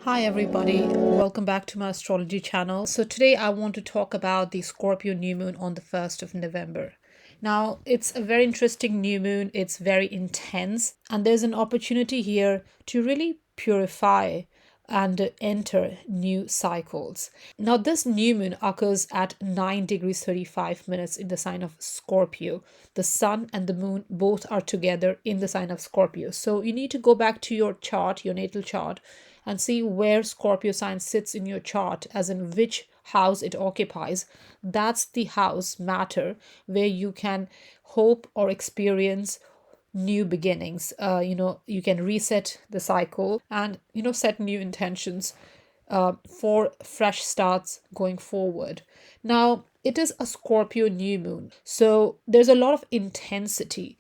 Hi everybody, welcome back to my astrology channel. So today I want to talk about the Scorpio new moon on the 1st of November. Now, it's a very interesting new moon, it's very intense, and there's an opportunity here to really purify and enter new cycles. Now, this new moon occurs at 9 degrees 35 minutes in the sign of Scorpio. The sun and the moon both are together in the sign of Scorpio. So you need to go back to your chart, your natal chart, and see where Scorpio sign sits in your chart, as in which house it occupies. That's the house matter where you can hope or experience new beginnings. You can reset the cycle and set new intentions for fresh starts going forward. Now, it is a Scorpio new moon, so there's a lot of intensity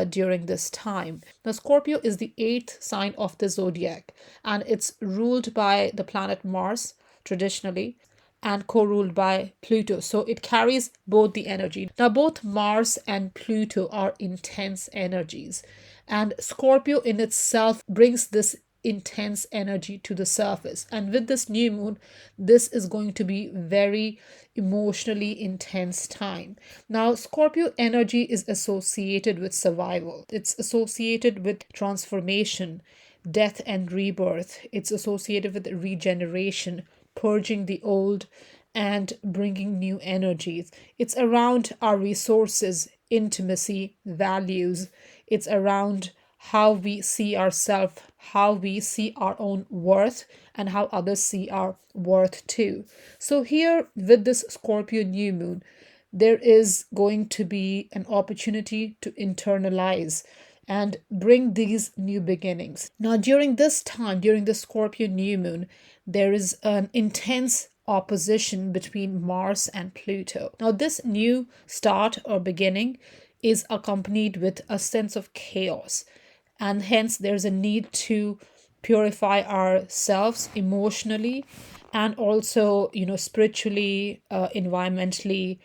during this time. Now, Scorpio is the eighth sign of the zodiac, and it's ruled by the planet Mars traditionally and co-ruled by Pluto. So it carries both the energy. Now, both Mars and Pluto are intense energies, and Scorpio in itself brings this intense energy to the surface. And with this new moon, this is going to be very emotionally intense time. Now, Scorpio energy is associated with survival. It's associated with transformation, death and rebirth. It's associated with regeneration, purging the old and bringing new energies. It's around our resources, intimacy, values. It's around how we see ourselves, how we see our own worth, and how others see our worth too. So, here with this Scorpio new moon, there is going to be an opportunity to internalize and bring these new beginnings. Now, during this time, during the Scorpio new moon, there is an intense opposition between Mars and Pluto. Now, this new start or beginning is accompanied with a sense of chaos, and hence there's a need to purify ourselves emotionally and also spiritually, environmentally,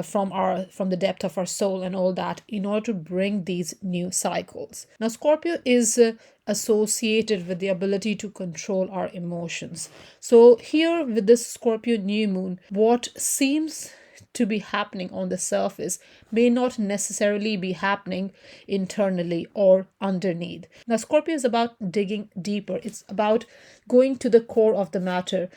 from the depth of our soul and all that, in order to bring these new cycles. Now, Scorpio is associated with the ability to control our emotions. So here with this Scorpio new moon, what seems to be happening on the surface may not necessarily be happening internally or underneath. Now, Scorpio is about digging deeper. It's about going to the core of the matter,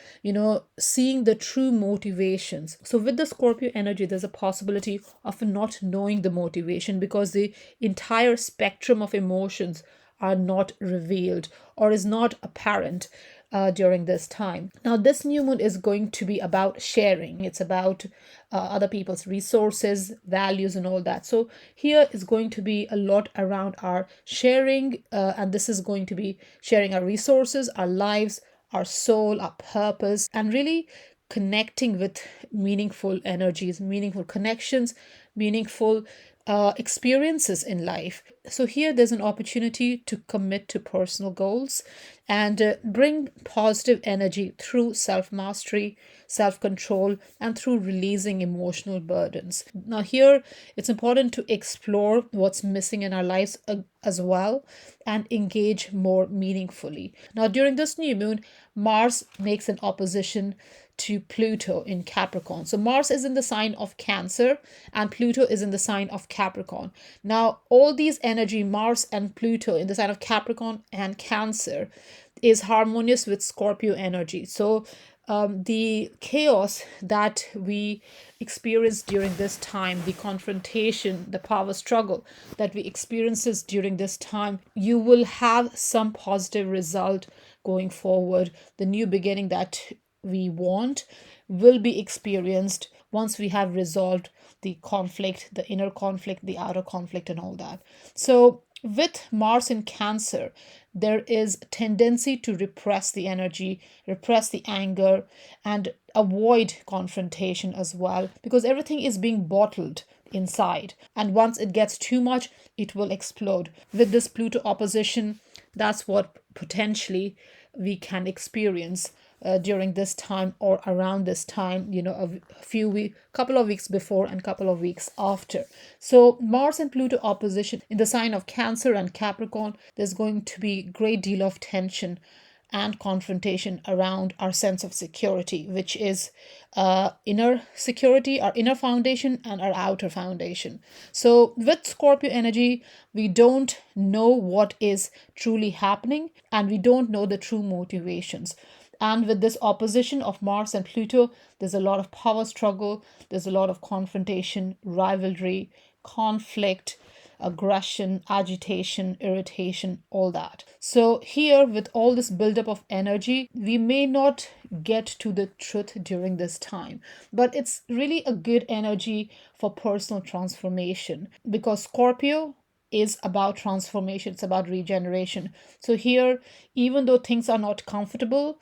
seeing the true motivations. So, with the Scorpio energy, there's a possibility of not knowing the motivation because the entire spectrum of emotions are not revealed or is not apparent during this time. Now, this new moon is going to be about sharing. It's about other people's resources, values, and all that. So, here is going to be a lot around our sharing, and this is going to be sharing our resources, our lives, our soul, our purpose, and really connecting with meaningful energies, meaningful connections, meaningful experiences in life. So, here there's an opportunity to commit to personal goals and bring positive energy through self mastery, self control, and through releasing emotional burdens. Now, here it's important to explore what's missing in our lives as well and engage more meaningfully. Now, during this new moon, Mars makes an opposition to Pluto in Capricorn. So Mars is in the sign of Cancer and Pluto is in the sign of Capricorn. Now, all these energy, Mars and Pluto in the sign of Capricorn and Cancer, is harmonious with Scorpio energy. So the chaos that we experience during this time, the confrontation, the power struggle that we experiences during this time, you will have some positive result going forward. The new beginning that we want will be experienced once we have resolved the conflict, the inner conflict, the outer conflict, and all that. So, with Mars in Cancer, there is a tendency to repress the energy, repress the anger, and avoid confrontation as well, because everything is being bottled inside. And once it gets too much, it will explode. With this Pluto opposition, that's what potentially we can experience during this time or around this time, couple of weeks before and couple of weeks after. So Mars and Pluto opposition in the sign of Cancer and Capricorn, there's going to be great deal of tension and confrontation around our sense of security, which is inner security, our inner foundation, and our outer foundation. So, with Scorpio energy, we don't know what is truly happening and we don't know the true motivations. And with this opposition of Mars and Pluto, there's a lot of power struggle, there's a lot of confrontation, rivalry, conflict, aggression, agitation, irritation, all that. So, here, with all this buildup of energy, we may not get to the truth during this time, but it's really a good energy for personal transformation because Scorpio is about transformation, it's about regeneration. So, here, even though things are not comfortable,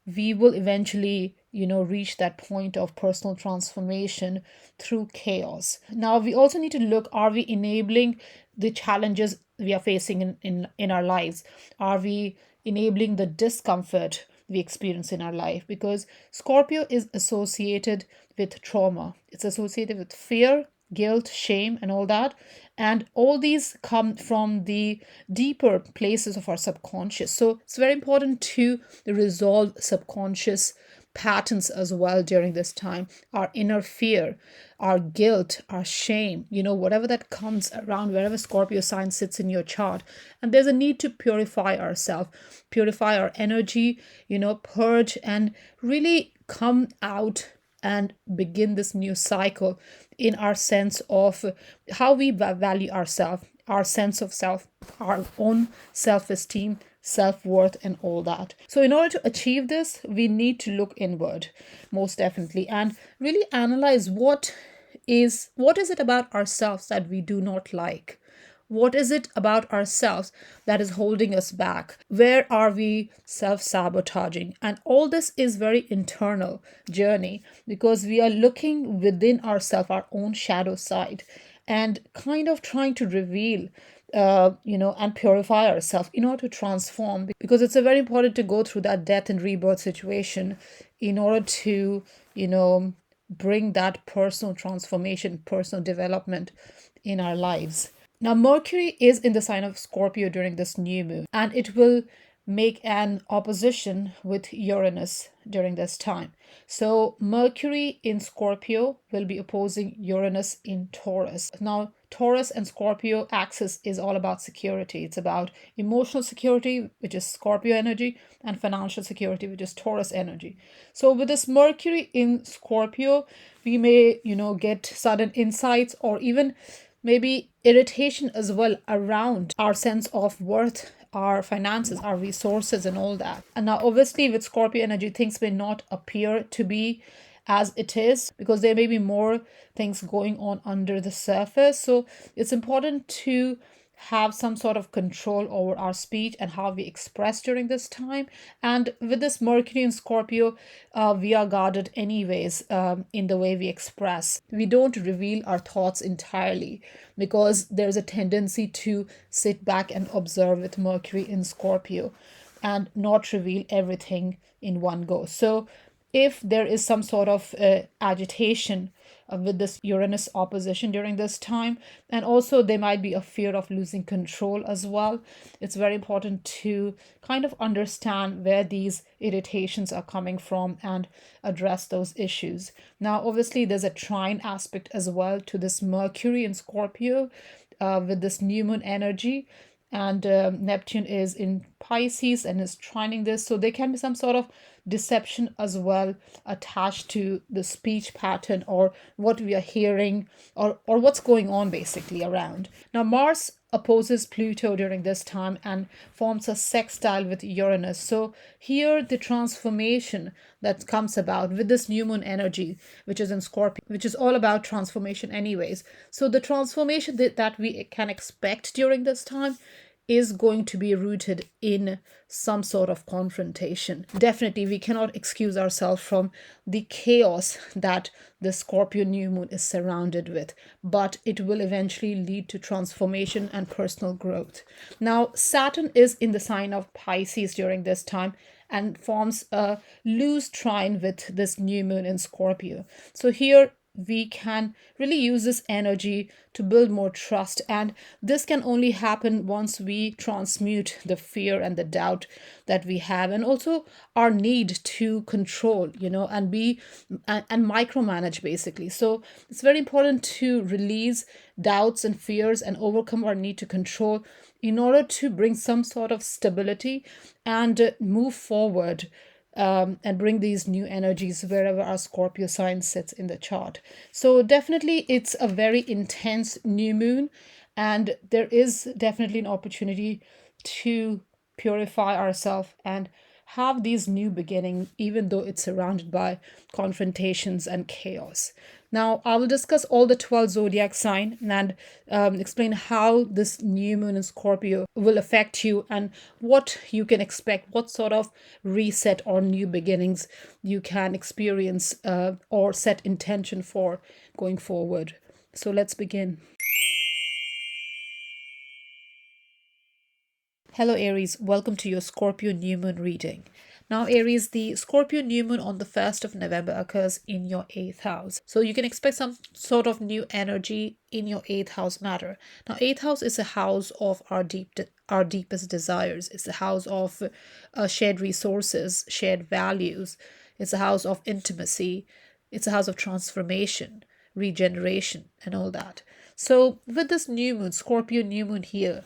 we will eventually reach that point of personal transformation through chaos. Now we also need to look, are we enabling the challenges we are facing in our lives? Are we enabling the discomfort we experience in our life? Because Scorpio is associated with trauma, it's associated with fear, guilt, shame, and all that. And all these come from the deeper places of our subconscious. So it's very important to resolve subconscious patterns as well during this time. Our inner fear, our guilt, our shame, whatever that comes around, wherever Scorpio sign sits in your chart. And there's a need to purify ourselves, purify our energy, purge and really come out and begin this new cycle in our sense of how we value ourselves, our sense of self, our own self-esteem, self-worth, and all that. So in order to achieve this, we need to look inward, most definitely, and really analyze what is it about ourselves that we do not like. What is it about ourselves that is holding us back? Where are we self-sabotaging? And all this is very internal journey because we are looking within ourselves, our own shadow side, and kind of trying to reveal and purify ourselves in order to transform, because it's a very important to go through that death and rebirth situation in order to, bring that personal transformation, personal development in our lives. Now, Mercury is in the sign of Scorpio during this new moon, and it will make an opposition with Uranus during this time. So, Mercury in Scorpio will be opposing Uranus in Taurus. Now, Taurus and Scorpio axis is all about security. It's about emotional security, which is Scorpio energy, and financial security, which is Taurus energy. So, with this Mercury in Scorpio, we may, get sudden insights or even maybe irritation as well around our sense of worth, our finances, our resources, and all that. And now, obviously, with Scorpio energy, things may not appear to be as it is because there may be more things going on under the surface. So, it's important to have some sort of control over our speech and how we express during this time. And with this Mercury in Scorpio, we are guarded anyways in the way we express. We don't reveal our thoughts entirely because there's a tendency to sit back and observe with Mercury in Scorpio and not reveal everything in one go. So if there is some sort of agitation with this Uranus opposition during this time, and also there might be a fear of losing control as well, it's very important to kind of understand where these irritations are coming from and address those issues. Now, obviously, there's a trine aspect as well to this Mercury in Scorpio with this new moon energy. And Neptune is in Pisces and is trining this. So there can be some sort of deception as well attached to the speech pattern or what we are hearing or what's going on basically around. Now, Mars opposes Pluto during this time and forms a sextile with Uranus. So here the transformation that comes about with this new moon energy, which is in Scorpio, which is all about transformation anyways. So the transformation that we can expect during this time is going to be rooted in some sort of confrontation. Definitely, we cannot excuse ourselves from the chaos that the Scorpio new moon is surrounded with, but it will eventually lead to transformation and personal growth. Now, Saturn is in the sign of Pisces during this time and forms a loose trine with this new moon in Scorpio. So here, we can really use this energy to build more trust. And this can only happen once we transmute the fear and the doubt that we have, and also our need to control, and be and micromanage basically. So it's very important to release doubts and fears and overcome our need to control in order to bring some sort of stability and move forward, and bring these new energies wherever our Scorpio sign sits in the chart. So, definitely, it's a very intense new moon, and there is definitely an opportunity to purify ourselves and have these new beginning, even though it's surrounded by confrontations and chaos. Now, I will discuss all the 12 zodiac sign and explain how this new moon in Scorpio will affect you and what you can expect, what sort of reset or new beginnings you can experience or set intention for going forward. So let's begin. Hello, Aries. Welcome to your Scorpio new moon reading. Now, Aries, the Scorpio new moon on the 1st of November occurs in your 8th house. So you can expect some sort of new energy in your 8th house matter. Now, 8th house is a house of our deepest desires. It's a house of shared resources, shared values. It's a house of intimacy. It's a house of transformation, regeneration, and all that. So with this new moon, Scorpio new moon here,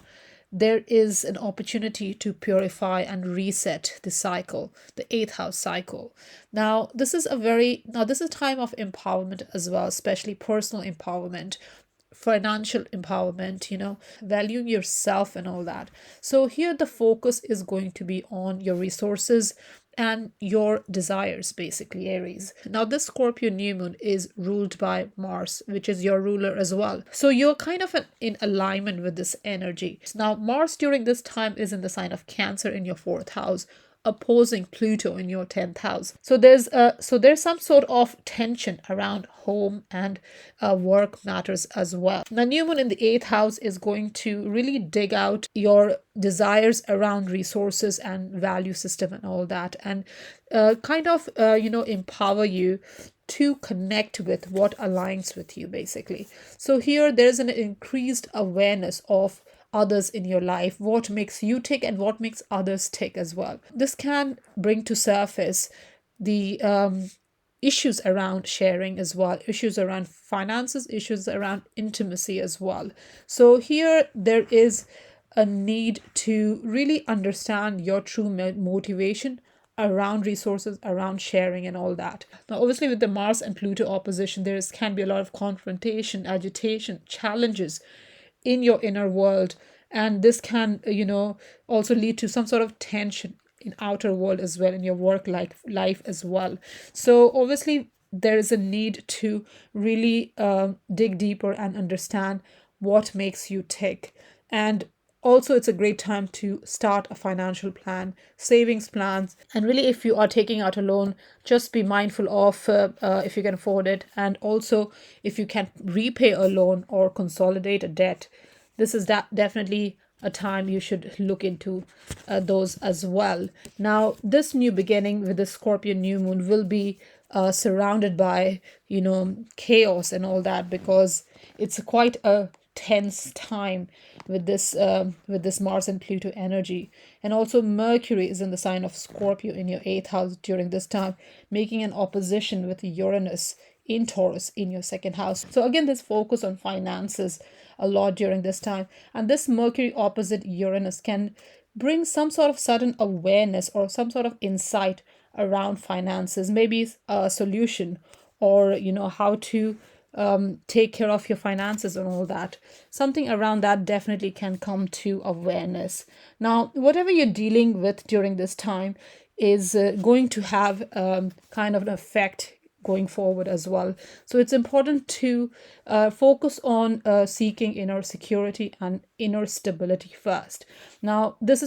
there is an opportunity to purify and reset the cycle, the 8th house cycle. This is a time of empowerment as well, especially personal empowerment, financial empowerment, valuing yourself and all that. So here the focus is going to be on your resources and your desires, basically, Aries. Now, this Scorpio new moon is ruled by Mars, which is your ruler as well. So you're kind of in alignment with this energy. Now, Mars during this time is in the sign of Cancer in your 4th house, opposing Pluto in your 10th house. So there's some sort of tension around home and work matters as well. Now, new moon in the 8th house is going to really dig out your desires around resources and value system and all that, and empower you to connect with what aligns with you, basically. So here there's an increased awareness of others in your life, what makes you tick and what makes others tick as well. This can bring to surface the issues around sharing as well, issues around finances, issues around intimacy as well. So here there is a need to really understand your true motivation around resources, around sharing and all that. Now, obviously, with the Mars and Pluto opposition, can be a lot of confrontation, agitation, challenges in your inner world, and this can also lead to some sort of tension in outer world as well, in your work life as well. So obviously there is a need to really dig deeper and understand what makes you tick. And also, it's a great time to start a financial plan, savings plans, and really, if you are taking out a loan, just be mindful of if you can afford it, and also if you can repay a loan or consolidate a debt. This is definitely a time you should look into those as well. Now, this new beginning with the Scorpio new moon will be surrounded by chaos and all that, because it's quite a tense time with this Mars and Pluto energy. And also Mercury is in the sign of Scorpio in your 8th house during this time, making an opposition with Uranus in Taurus in your 2nd house. So again, this focus on finances a lot during this time, and this Mercury opposite Uranus can bring some sort of sudden awareness or some sort of insight around finances, maybe a solution, or how to take care of your finances and all that. Something around that definitely can come to awareness. Now, whatever you're dealing with during this time is going to have kind of an effect going forward as well. So it's important to focus on seeking inner security and inner stability first. Now, this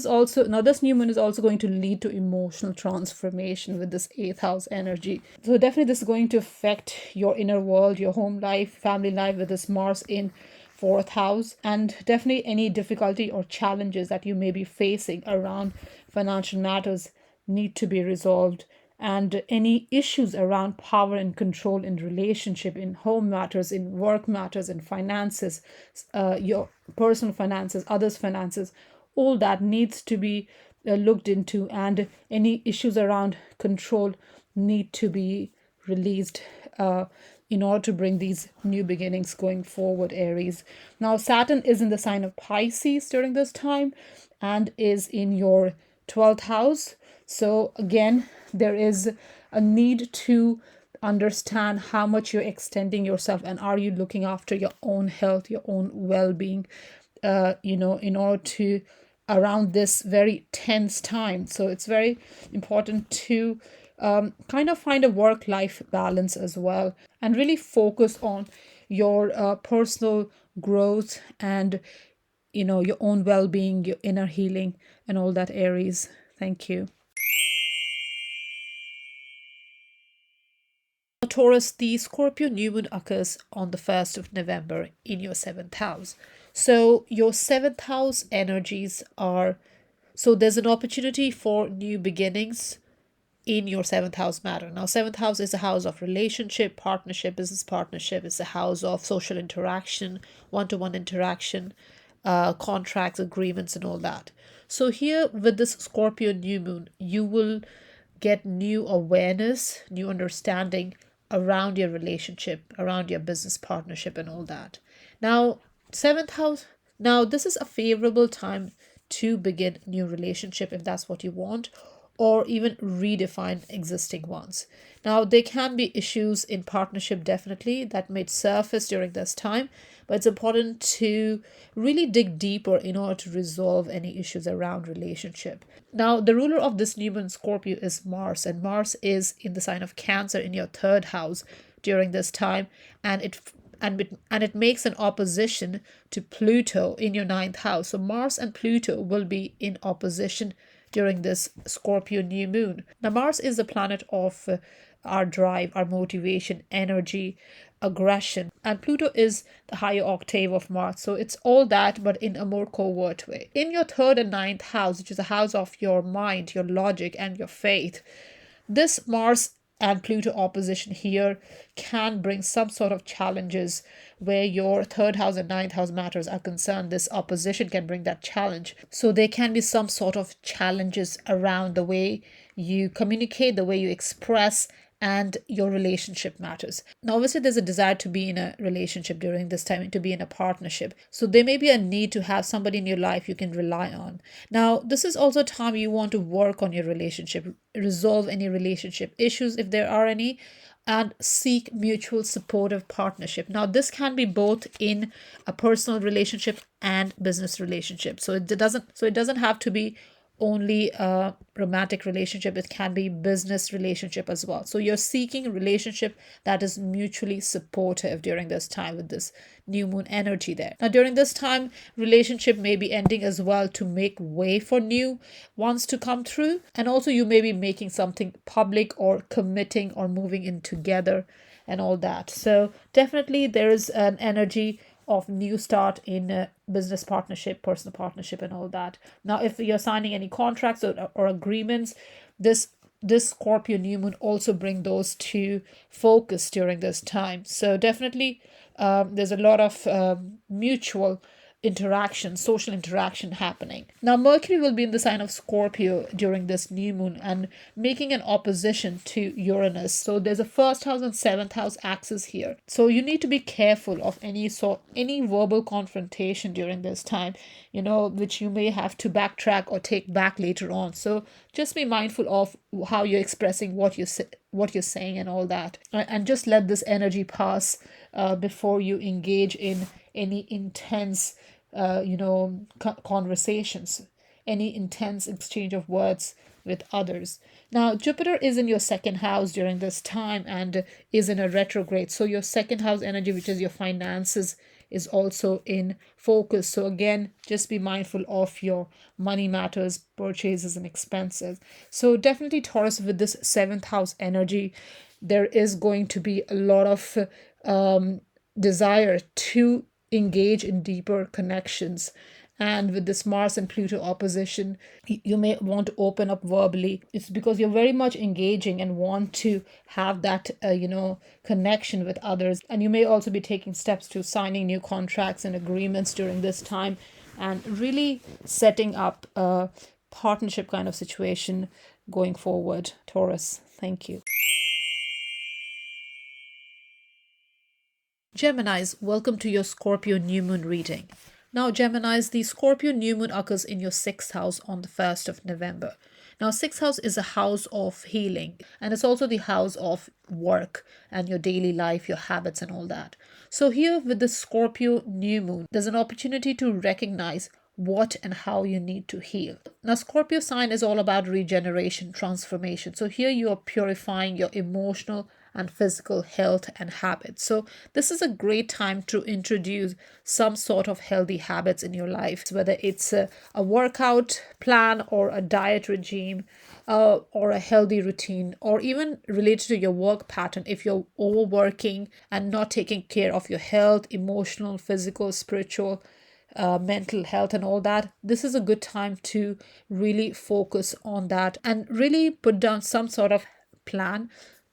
new moon is also going to lead to emotional transformation with this 8th house energy. So definitely this is going to affect your inner world, your home life, family life with this Mars in 4th house, and definitely any difficulty or challenges that you may be facing around financial matters need to be resolved and any issues around power and control in relationship, in home matters, in work matters, in finances, your personal finances, others' finances, all that needs to be looked into, and any issues around control need to be released in order to bring these new beginnings going forward, Aries. Now, Saturn is in the sign of Pisces during this time and is in your 12th house. So, again, there is a need to understand how much you're extending yourself, and are you looking after your own health, your own well-being, in order to around this very tense time. So it's very important to kind of find a work-life balance as well, and really focus on your personal growth and your own well-being, your inner healing, and all that, Aries. Thank you. Taurus, the Scorpio new moon occurs on the 1st of November in your 7th house. So, your 7th house energies are, so there's an opportunity for new beginnings in your 7th house matter. Now, 7th house is a house of relationship, partnership, business partnership. It's a house of social interaction, one-to-one interaction, contracts, agreements, and all that. So here with this Scorpio new moon, you will get new awareness, new understanding around your relationship, around your business partnership, and all that. Now, 7th house, now this is a favorable time to begin new relationship if that's what you want, or even redefine existing ones. Now, there can be issues in partnership definitely that may surface during this time, but it's important to really dig deeper in order to resolve any issues around relationship. Now, the ruler of this new moon Scorpio is Mars, and Mars is in the sign of Cancer in your 3rd house during this time, and it makes an opposition to Pluto in your 9th house. So Mars and Pluto will be in opposition during this Scorpio new moon. Now, Mars is the planet of our drive, our motivation, energy, aggression, and Pluto is the higher octave of Mars. So it's all that, but in a more covert way. In your 3rd and 9th house, which is a house of your mind, your logic, and your faith, this Mars and Pluto opposition here can bring some sort of challenges where your 3rd house and 9th house matters are concerned. This opposition can bring that challenge. So there can be some sort of challenges around the way you communicate, the way you express, and your relationship matters. Now, obviously, there's a desire to be in a relationship during this time, to be in a partnership. So there may be a need to have somebody in your life you can rely on. Now, this is also a time you want to work on your relationship, resolve any relationship issues if there are any, and seek mutual supportive partnership. Now, this can be both in a personal relationship and business relationship. So it doesn't have to be only a romantic relationship. It can be business relationship as well. So you're seeking a relationship that is mutually supportive during this time with this new moon energy there. Now, during this time, relationship may be ending as well to make way for new ones to come through, and also you may be making something public or committing or moving in together and all that. So definitely there is an energy of new start in business partnership, personal partnership, and all that. Now, if you're signing any contracts or agreements, this Scorpio new moon also bring those to focus during this time. So definitely there's a lot of mutual interaction, social interaction happening. Now, Mercury will be in the sign of Scorpio during this new moon and making an opposition to Uranus. So there's a 1st house and 7th house axis here. So you need to be careful of any verbal confrontation during this time, which you may have to backtrack or take back later on. So just be mindful of how you're expressing what you're saying and all that, and just let this energy pass before you engage in any intense conversations, any intense exchange of words with others. Now, Jupiter is in your 2nd house during this time and is in a retrograde. So your 2nd house energy, which is your finances, is also in focus. So again, just be mindful of your money matters, purchases, and expenses. So definitely, Taurus, with this 7th house energy, there is going to be a lot of desire to engage in deeper connections And with this Mars and Pluto opposition, you may want to open up verbally. It's because you're very much engaging and want to have that, connection with others. And you may also be taking steps to signing new contracts and agreements during this time and really setting up a partnership kind of situation going forward, Taurus. Thank you. Geminis, welcome to your Scorpio new moon reading. Now, Geminis, the Scorpio new moon occurs in your sixth house on the 1st of November. Now, sixth house is a house of healing, and it's also the house of work and your daily life, your habits, and all that. So, here with the Scorpio new moon, there's an opportunity to recognize what and how you need to heal. Now, Scorpio sign is all about regeneration, transformation. So, here you are purifying your emotional and physical health and habits. So, this is a great time to introduce some sort of healthy habits in your life, whether it's a workout plan or a diet regime. Or a healthy routine, or even related to your work pattern. If you're overworking and not taking care of your health, emotional, physical, spiritual, mental health, and all that, this is a good time to really focus on that and really put down some sort of plan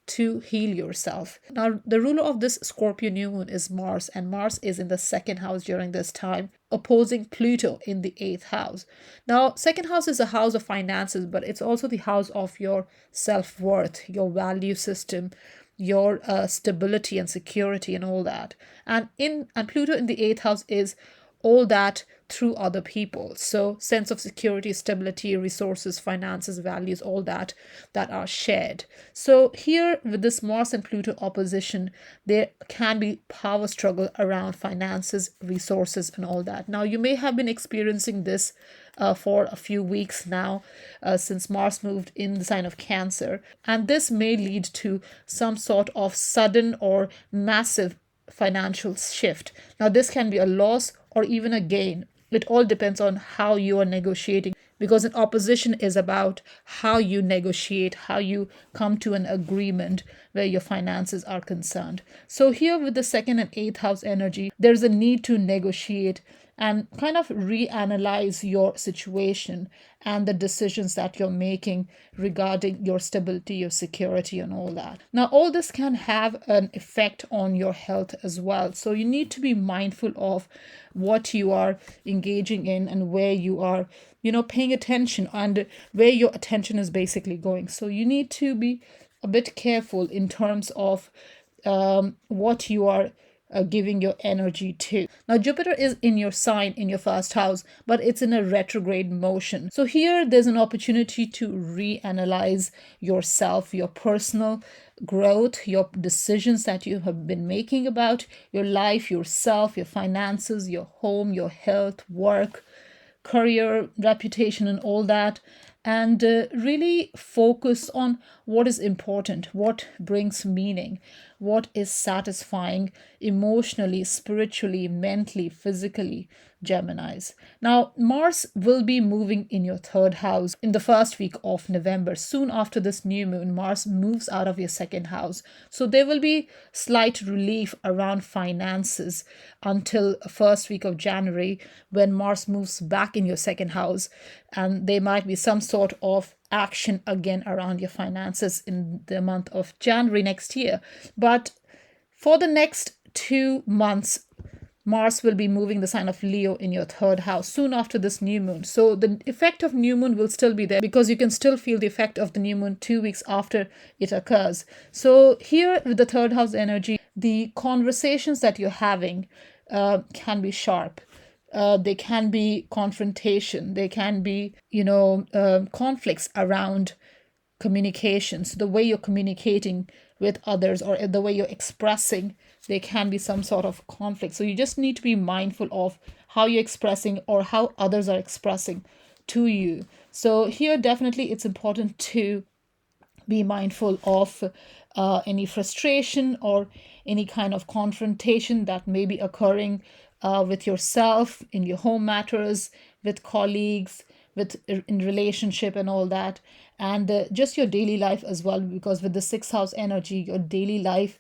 to heal yourself. Now, the ruler of this Scorpio new moon is Mars, and Mars is in the second house during this time, opposing Pluto in the eighth house. Now, second house is a house of finances, but it's also the house of your self-worth, your value system, your stability and security, and all that. And Pluto in the eighth house is all that through other people. So sense of security, stability, resources, finances, values, all that are shared. So here with this Mars and Pluto opposition, there can be power struggle around finances, resources, and all that. Now, you may have been experiencing this for a few weeks now, since Mars moved in the sign of Cancer. And this may lead to some sort of sudden or massive financial shift. Now, this can be a loss or even a gain. It all depends on how you are negotiating, because an opposition is about how you negotiate, how you come to an agreement where your finances are concerned. So here with the second and eighth house energy, there's a need to negotiate and kind of reanalyze your situation and the decisions that you're making regarding your stability, your security, and all that. Now, all this can have an effect on your health as well. So you need to be mindful of what you are engaging in and where you are, paying attention and where your attention is basically going. So you need to be a bit careful in terms of what you are giving your energy to. Now, Jupiter is in your sign in your first house, but it's in a retrograde motion. So here there's an opportunity to reanalyze yourself, your personal growth, your decisions that you have been making about your life, yourself, your finances, your home, your health, work, career, reputation, and all that. And really focus on what is important, what brings meaning, what is satisfying emotionally, spiritually, mentally, physically, Geminis. Now, Mars will be moving in your third house in the first week of November. Soon after this new moon, Mars moves out of your second house. So there will be slight relief around finances until first week of January, when Mars moves back in your second house. And there might be some sort of action again around your finances in the month of January next year. But for the next 2 months, Mars will be moving the sign of Leo in your third house soon after this new moon. So the effect of new moon will still be there, because you can still feel the effect of the new moon 2 weeks after it occurs. So here with the third house energy, the conversations that you're having can be sharp. They can be confrontation. They can be, conflicts around communications, the way you're communicating with others or the way you're expressing. There can be some sort of conflict. So you just need to be mindful of how you're expressing or how others are expressing to you. So here, definitely, it's important to be mindful of any frustration or any kind of confrontation that may be occurring with yourself, in your home matters, with colleagues, in relationship and all that, and just your daily life as well, because with the sixth house energy, your daily life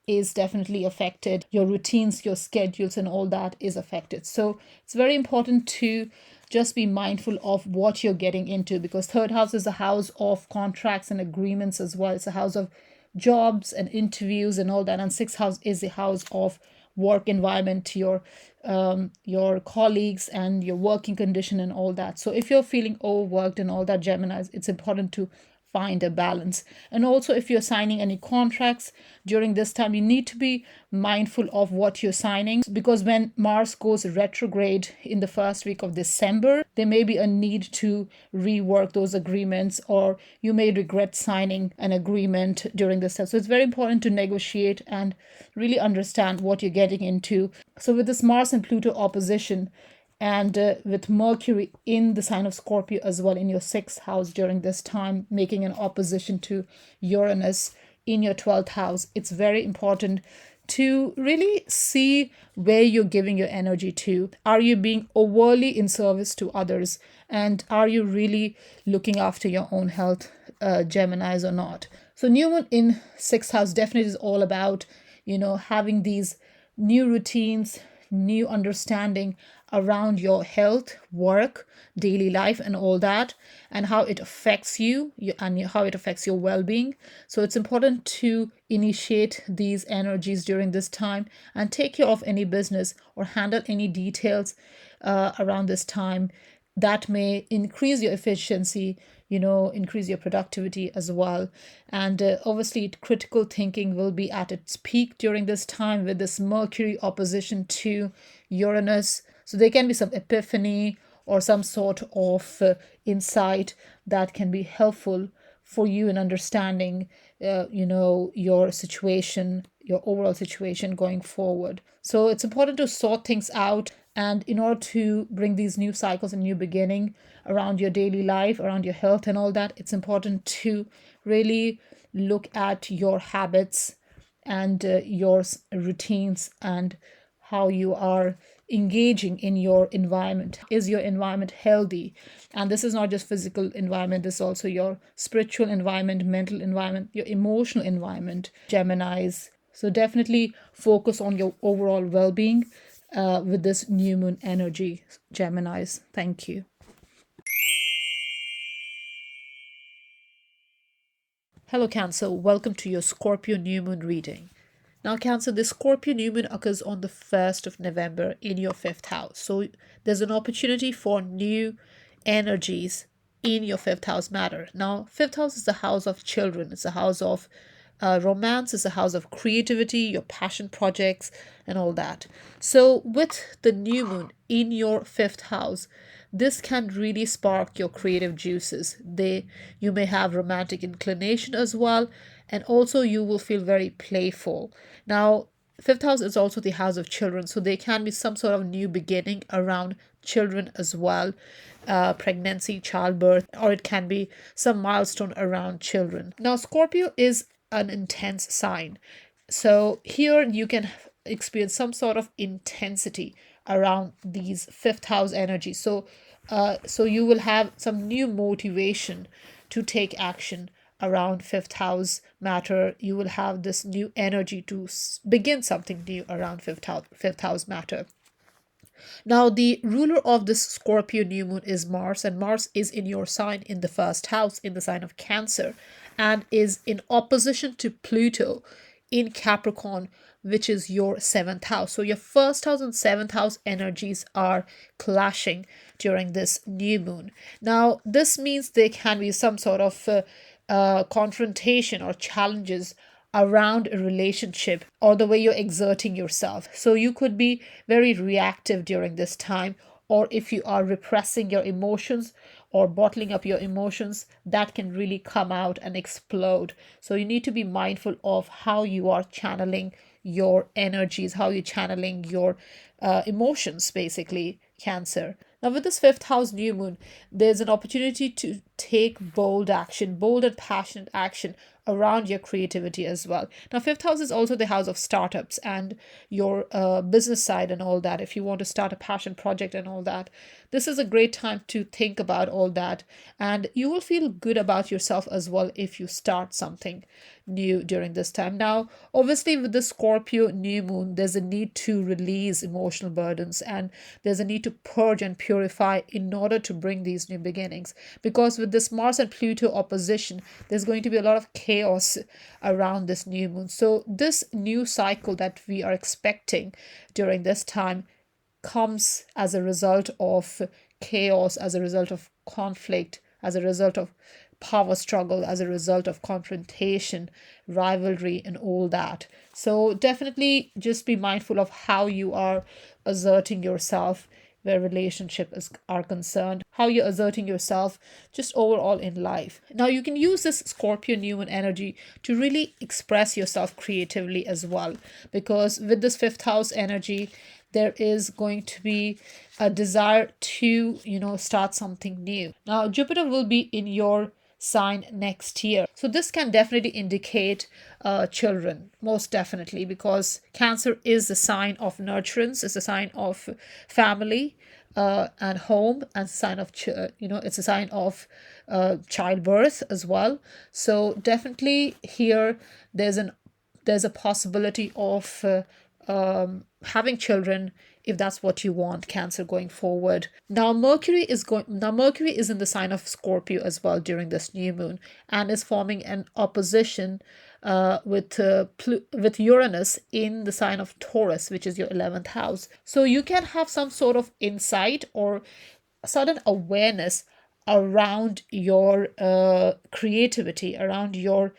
is definitely affected. Your routines, your schedules, and all that is affected. So it's very important to just be mindful of what you're getting into, because third house is a house of contracts and agreements as well. It's a house of jobs and interviews and all that. And sixth house is the house of work environment, your colleagues and your working condition and all that. So if you're feeling overworked and all that, Geminis, it's important to find a balance. And also, if you're signing any contracts during this time, you need to be mindful of what you're signing, because when Mars goes retrograde in the first week of December, there may be a need to rework those agreements, or you may regret signing an agreement during this time. So it's very important to negotiate and really understand what you're getting into. So with this Mars and Pluto opposition, and with Mercury in the sign of Scorpio as well in your sixth house during this time, making an opposition to Uranus in your 12th house, it's very important to really see where you're giving your energy to. Are you being overly in service to others? And are you really looking after your own health, Geminis, or not? So new moon in sixth house definitely is all about, having these new routines, new understanding around your health, work, daily life, and all that, and how it affects and how it affects your well-being. So it's important to initiate these energies during this time and take care of any business or handle any details around this time that may increase your efficiency, increase your productivity as well. And obviously, critical thinking will be at its peak during this time with this Mercury opposition to Uranus. So there can be some epiphany or some sort of insight that can be helpful for you in understanding, your situation, your overall situation going forward. So it's important to sort things out. And in order to bring these new cycles and new beginning around your daily life, around your health and all that, it's important to really look at your habits and your routines and how you are engaging in your environment. Is your environment healthy? And this is not just physical environment, this is also your spiritual environment, mental environment, your emotional environment, Geminis. So definitely focus on your overall well-being with this new moon energy, Geminis. Thank you. Hello, Cancer. Welcome to your Scorpio new moon reading. Now, Cancer, the Scorpio new moon occurs on the 1st of November in your fifth house. So there's an opportunity for new energies in your fifth house matter. Now, fifth house is the house of children. It's a house of romance, is a house of creativity, your passion projects, and all that. So with the new moon in your fifth house, this can really spark your creative juices. You may have romantic inclination as well, and also you will feel very playful. Now, fifth house is also the house of children, so there can be some sort of new beginning around children as well, pregnancy, childbirth, or it can be some milestone around children. Now, Scorpio is an intense sign. So here you can experience some sort of intensity around these fifth house energies. So you will have some new motivation to take action around fifth house matter. You will have this new energy to begin something new around fifth house matter. Now, the ruler of this Scorpio new moon is Mars, and Mars is in your sign in the first house, in the sign of Cancer, and is in opposition to Pluto in Capricorn, which is your seventh house. So, your first house and seventh house energies are clashing during this new moon. Now, this means there can be some sort of confrontation or challenges around a relationship or the way you're exerting yourself. So you could be very reactive during this time, or if you are repressing your emotions or bottling up your emotions, that can really come out and explode. So you need to be mindful of how you are channeling your energies, how you're channeling your emotions, basically, Cancer. Now, with this fifth house new moon, there's an opportunity to take bold action, bold and passionate action around your creativity as well. Now, fifth house is also the house of startups and your business side and all that. If you want to start a passion project and all that, this is a great time to think about all that. And you will feel good about yourself as well if you start something new during this time. Now, obviously, with the Scorpio new moon, there's a need to release emotional burdens and there's a need to purge and purify in order to bring these new beginnings. Because with this Mars and Pluto opposition, there's going to be a lot of chaos around this new moon. So, this new cycle that we are expecting during this time comes as a result of chaos, as a result of conflict, as a result of power struggle, as a result of confrontation, rivalry, and all that. So, definitely just be mindful of how you are asserting yourself where are concerned, how you're asserting yourself just overall in life. Now, you can use this Scorpio new moon energy to really express yourself creatively as well, because with this fifth house energy, there is going to be a desire to, start something new. Now, Jupiter will be in your sign next year. So this can definitely indicate children, most definitely, because Cancer is a sign of nurturance, it's a sign of family and home, and sign of it's a sign of childbirth as well. So definitely here there's a possibility of having children if that's what you want, Cancer, going forward. Now Mercury is in the sign of Scorpio as well during this new moon, and is forming an opposition with Uranus in the sign of Taurus, which is your 11th house. So you can have some sort of insight or sudden awareness around your creativity, around your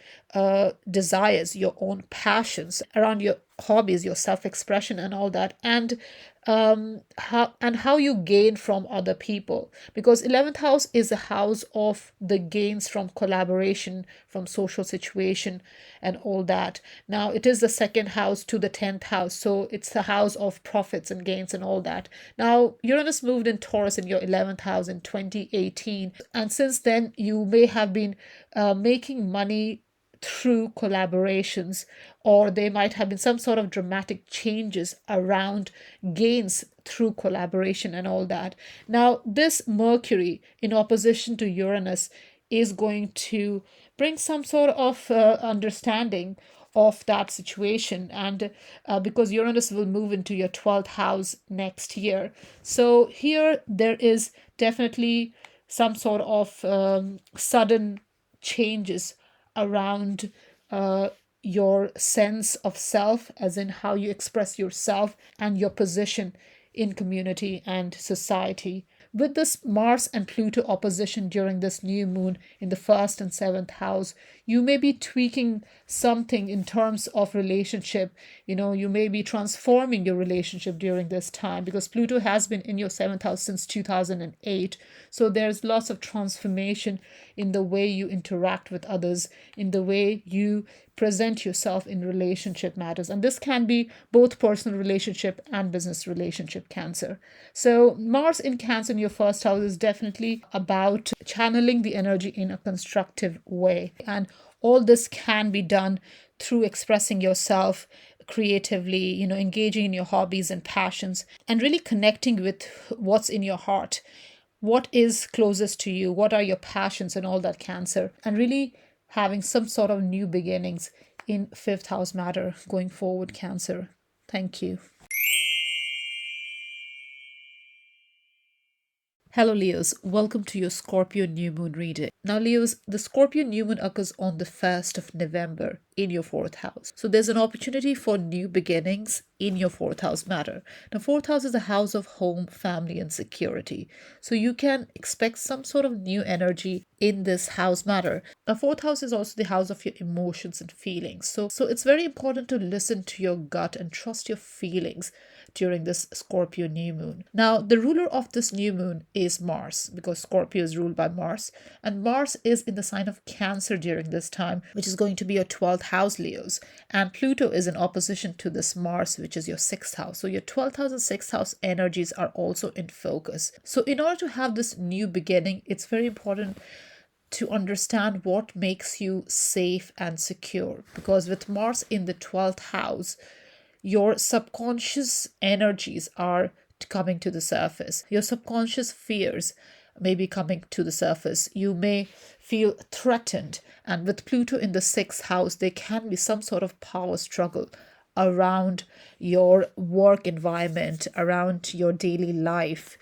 desires, your own passions, around your hobbies, your self-expression, and all that, and how you gain from other people, because 11th house is a house of the gains from collaboration, from social situation, and all that. Now, it is the second house to the 10th house, so it's the house of profits and gains and all that. Now, Uranus moved in Taurus in your 11th house in 2018, and since then you may have been making money through collaborations, or there might have been some sort of dramatic changes around gains through collaboration and all that. Now, this Mercury in opposition to Uranus is going to bring some sort of understanding of that situation, and because Uranus will move into your 12th house next year. So here there is definitely some sort of sudden changes around your sense of self, as in how you express yourself and your position in community and society. With this Mars and Pluto opposition during this new moon in the first and seventh house, you may be tweaking something in terms of relationship. You may be transforming your relationship during this time, because Pluto has been in your seventh house since 2008. So there's lots of transformation in the way you interact with others, in the way you present yourself in relationship matters, and this can be both personal relationship and business relationship, Cancer. So Mars in Cancer in your first house is definitely about channeling the energy in a constructive way, and all this can be done through expressing yourself creatively, engaging in your hobbies and passions, and really connecting with what's in your heart, what is closest to you, what are your passions and all that, Cancer, and really having some sort of new beginnings in fifth house matter going forward, Cancer. Thank you. Hello, Leos. Welcome to your Scorpio new moon reading. Now, Leos, the Scorpio new moon occurs on the 1st of November in your fourth house. So there's an opportunity for new beginnings in your fourth house matter. Now, fourth house is a house of home, family, and security. So you can expect some sort of new energy in this house matter. Now, fourth house is also the house of your emotions and feelings. So it's very important to listen to your gut and trust your feelings. during this Scorpio new moon. Now, the ruler of this new moon is Mars, because Scorpio is ruled by Mars, and Mars is in the sign of Cancer during this time, which is going to be your 12th house, Leos. And Pluto is in opposition to this Mars, which is your 6th house. So your 12th house and 6th house energies are also in focus. So in order to have this new beginning, it's very important to understand what makes you safe and secure, because with Mars in the 12th house, your subconscious energies are coming to the surface. Your subconscious fears may be coming to the surface. You may feel threatened. And with Pluto in the 6th house, there can be some sort of power struggle around your work environment, around your daily life,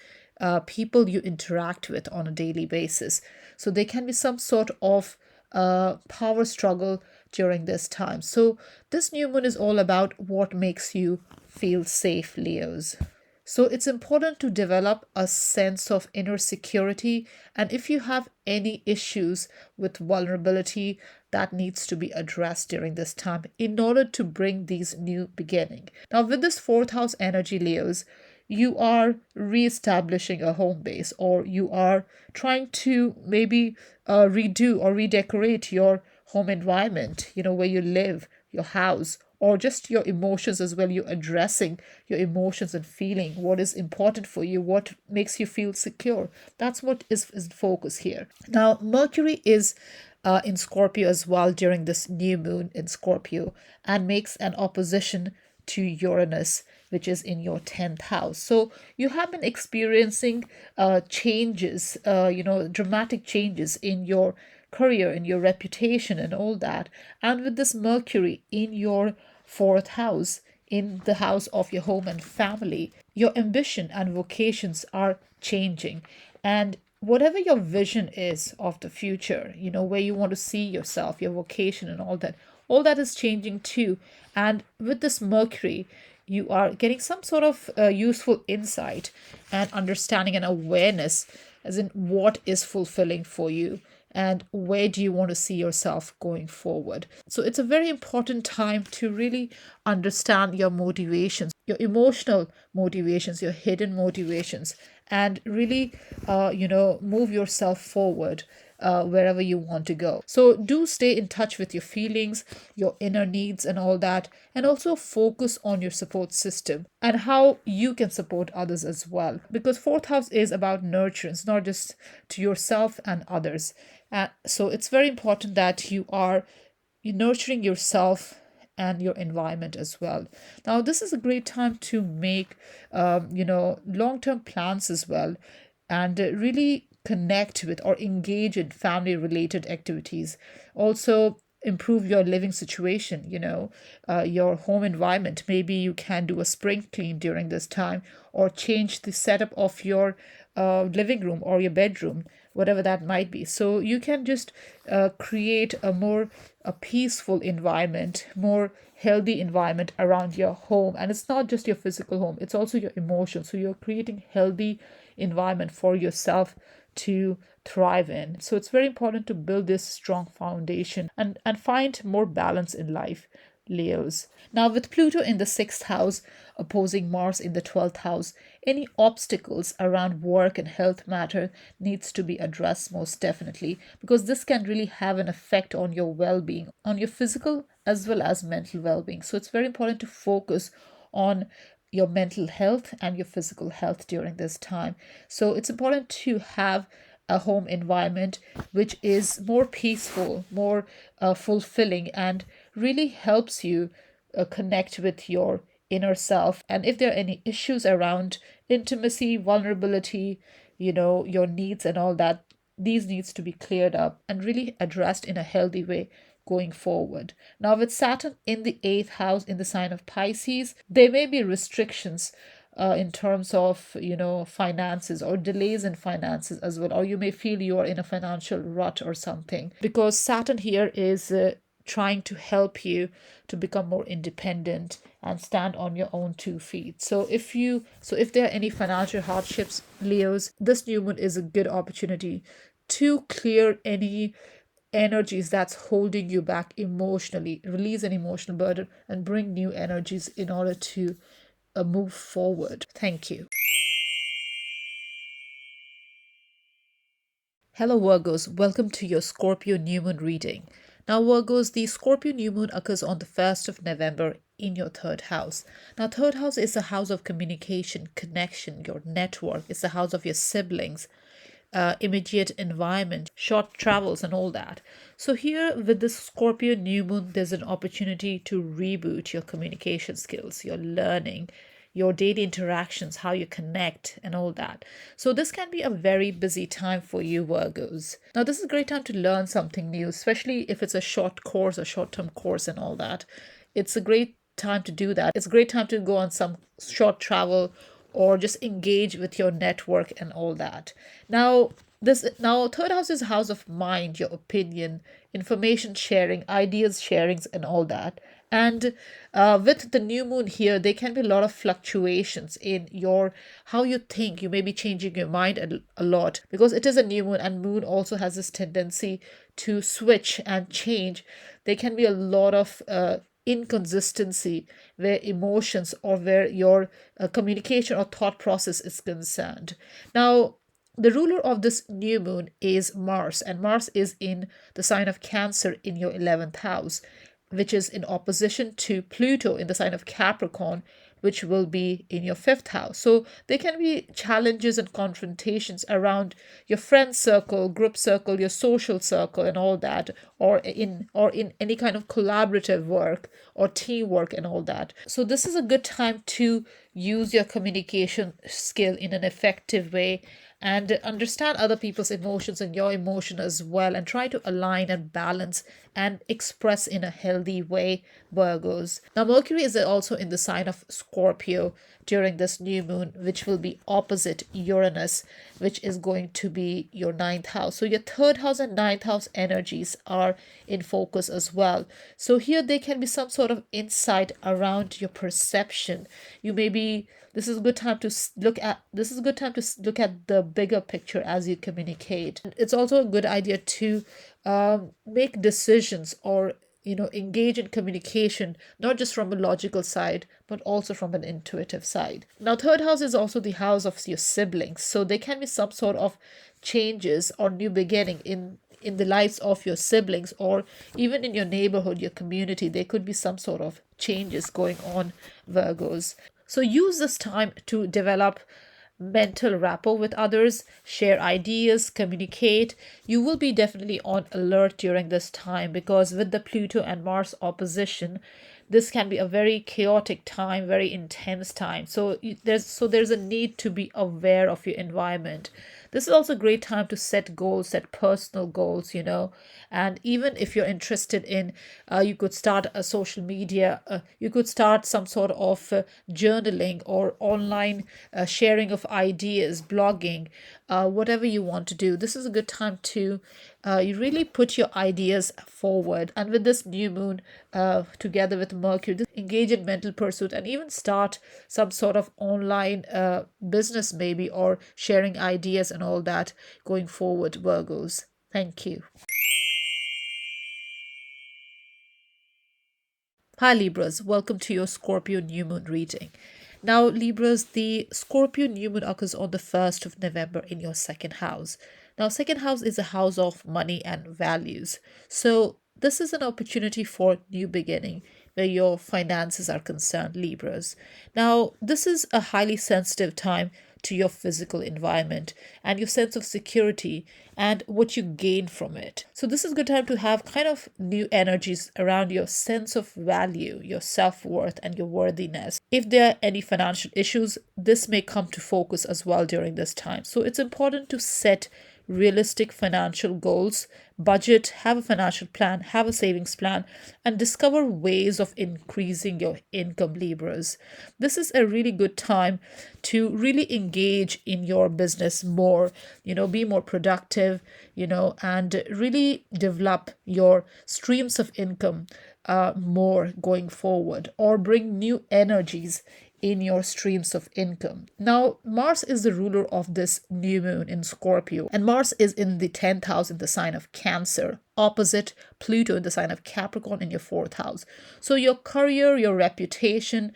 people you interact with on a daily basis. So there can be some sort of power struggle during this time. So this new moon is all about what makes you feel safe, Leos. So it's important to develop a sense of inner security. And if you have any issues with vulnerability, that needs to be addressed during this time in order to bring these new beginning. Now, with this 4th house energy, Leos, you are reestablishing a home base, or you are trying to maybe redo or redecorate your home environment, where you live, your house, or just your emotions as well. You're addressing your emotions and feeling what is important for you, what makes you feel secure. That's what is in focus here. Now, Mercury is in Scorpio as well during this new moon in Scorpio, and makes an opposition to Uranus, which is in your 10th house. So you have been experiencing changes, dramatic changes in your career, in your reputation, and all that. And with this Mercury in your 4th house, in the house of your home and family, your ambition and vocations are changing. And whatever your vision is of the future, where you want to see yourself, your vocation, and all that is changing too. And with this Mercury, you are getting some sort of useful insight and understanding and awareness, as in what is fulfilling for you and where do you want to see yourself going forward. So it's a very important time to really understand your motivations, your emotional motivations, your hidden motivations, and really, move yourself forward wherever you want to go. So do stay in touch with your feelings, your inner needs, and all that, and also focus on your support system and how you can support others as well. Because 4th house is about nurturance, not just to yourself and others. So it's very important that you are nurturing yourself and your environment as well. Now, this is a great time to make, long-term plans as well, and really connect with or engage in family related activities. Also, improve your living situation, your home environment. Maybe you can do a spring clean during this time, or change the setup of your living room or your bedroom, whatever that might be. So you can just create a peaceful environment, more healthy environment around your home. And it's not just your physical home, it's also your emotions. So you're creating healthy environment for yourself to thrive in. So it's very important to build this strong foundation and find more balance in life, Leos. Now, with Pluto in the 6th house opposing Mars in the 12th house, any obstacles around work and health matter needs to be addressed most definitely, because this can really have an effect on your well-being, on your physical as well as mental well-being. So it's very important to focus on your mental health and your physical health during this time. So it's important to have a home environment which is more peaceful, more fulfilling, and really helps you connect with your inner self. And if there are any issues around intimacy, vulnerability, your needs and all that, these needs to be cleared up and really addressed in a healthy way going forward. Now, with Saturn in the 8th house in the sign of Pisces, there may be restrictions in terms of, finances, or delays in finances as well. Or you may feel you are in a financial rut or something, because Saturn here is trying to help you to become more independent and stand on your own 2 feet. So if there are any financial hardships, Leos, this new moon is a good opportunity to clear any energies that's holding you back emotionally, release an emotional burden, and bring new energies in order to move forward. Thank you. Hello Virgos, welcome to your Scorpio new moon reading. Now Virgos, the Scorpio new moon occurs on the 1st of November in your third house. Now third house is the house of communication, connection, your network. It's the house of your siblings, immediate environment, short travels, and all that. So, here with this Scorpio new moon, there's an opportunity to reboot your communication skills, your learning, your daily interactions, how you connect, and all that. So, this can be a very busy time for you, Virgos. Now, this is a great time to learn something new, especially if it's a short course, a short term course, and all that. It's a great time to do that. It's a great time to go on some short travel or just engage with your network and all that. Now third house is house of mind, your opinion, information sharing, ideas sharings, and all that. And with the new moon here, there can be a lot of fluctuations in your how you think. You may be changing your mind a lot because it is a new moon, and moon also has this tendency to switch and change. There can be a lot of inconsistency where emotions or where your communication or thought process is concerned. Now, the ruler of this new moon is Mars, and Mars is in the sign of Cancer in your 11th house, which is in opposition to Pluto in the sign of Capricorn, which will be in your fifth house. So there can be challenges and confrontations around your friend circle, group circle, your social circle, and all that, or in any kind of collaborative work or teamwork and all that. So this is a good time to use your communication skill in an effective way and understand other people's emotions and your emotion as well, and try to align and balance and express in a healthy way, Virgos. Now Mercury is also in the sign of Scorpio during this new moon, which will be opposite Uranus, which is going to be your ninth house. So your third house and ninth house energies are in focus as well. So here there can be some sort of insight around your perception. You may be this is a good time to look at the bigger picture as you communicate. It's also a good idea to make decisions or engage in communication, not just from a logical side but also from an intuitive side. Now third house is also the house of your siblings, so there can be some sort of changes or new beginning in the lives of your siblings, or even in your neighborhood, your community. There could be some sort of changes going on, Virgos. So use this time to develop mental rapport with others, share ideas, communicate. You will be definitely on alert during this time because with the Pluto and Mars opposition, this can be a very chaotic time, very intense time. So there's a need to be aware of your environment. This is also a great time to set goals, set personal goals, and even if you're interested in, you could start a social media, you could start some sort of journaling or online sharing of ideas, blogging, whatever you want to do. This is a good time to you really put your ideas forward. And with this new moon, together with Mercury, engage in mental pursuit and even start some sort of online business, maybe, or sharing ideas and all that going forward, Virgos. Thank you. Hi Libras, welcome to your Scorpio new moon reading. Now Libras, the Scorpio new moon occurs on the 1st of November in your second house. Now second house is a house of money and values. So this is an opportunity for new beginning where your finances are concerned, Libras. Now this is a highly sensitive time to your physical environment and your sense of security and what you gain from it. So this is a good time to have kind of new energies around your sense of value, your self-worth, and your worthiness. If there are any financial issues, this may come to focus as well during this time. So it's important to set realistic financial goals, budget, have a financial plan, have a savings plan, and discover ways of increasing your income, Libras. This is a really good time to really engage in your business more, be more productive, and really develop your streams of income more going forward, or bring new energies in your streams of income. Now, Mars is the ruler of this new moon in Scorpio, and Mars is in the 10th house in the sign of Cancer, opposite Pluto in the sign of Capricorn in your 4th house. So your career, your reputation,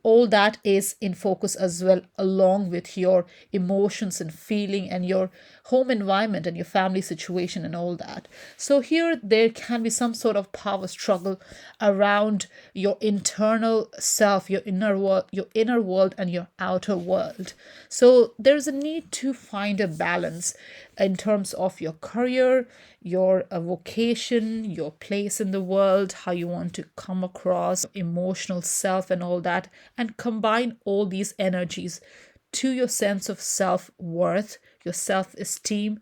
all that is in focus as well, along with your emotions and feeling and your home environment and your family situation and all that. So here there can be some sort of power struggle around your internal self, your inner world and your outer world. So there's a need to find a balance in terms of your career, your vocation, your place in the world, how you want to come across, emotional self, and all that, and combine all these energies to your sense of self worth, your self esteem,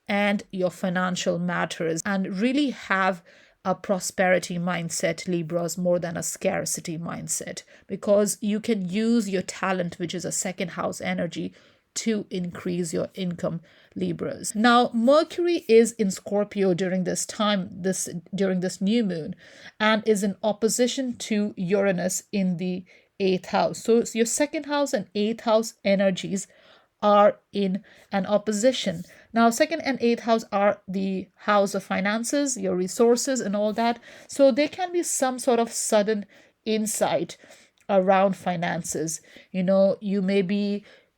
and your financial matters, and really have a prosperity mindset, Libras, more than a scarcity mindset, because you can use your talent, which is a second house energy, to increase your income, Libras. Now, Mercury is in Scorpio during this time, during this new moon, and is in opposition to Uranus in the eighth house. So your second house and eighth house energies are in an opposition. Now, second and eighth house are the house of finances, your resources, and all that. So there can be some sort of sudden insight around finances.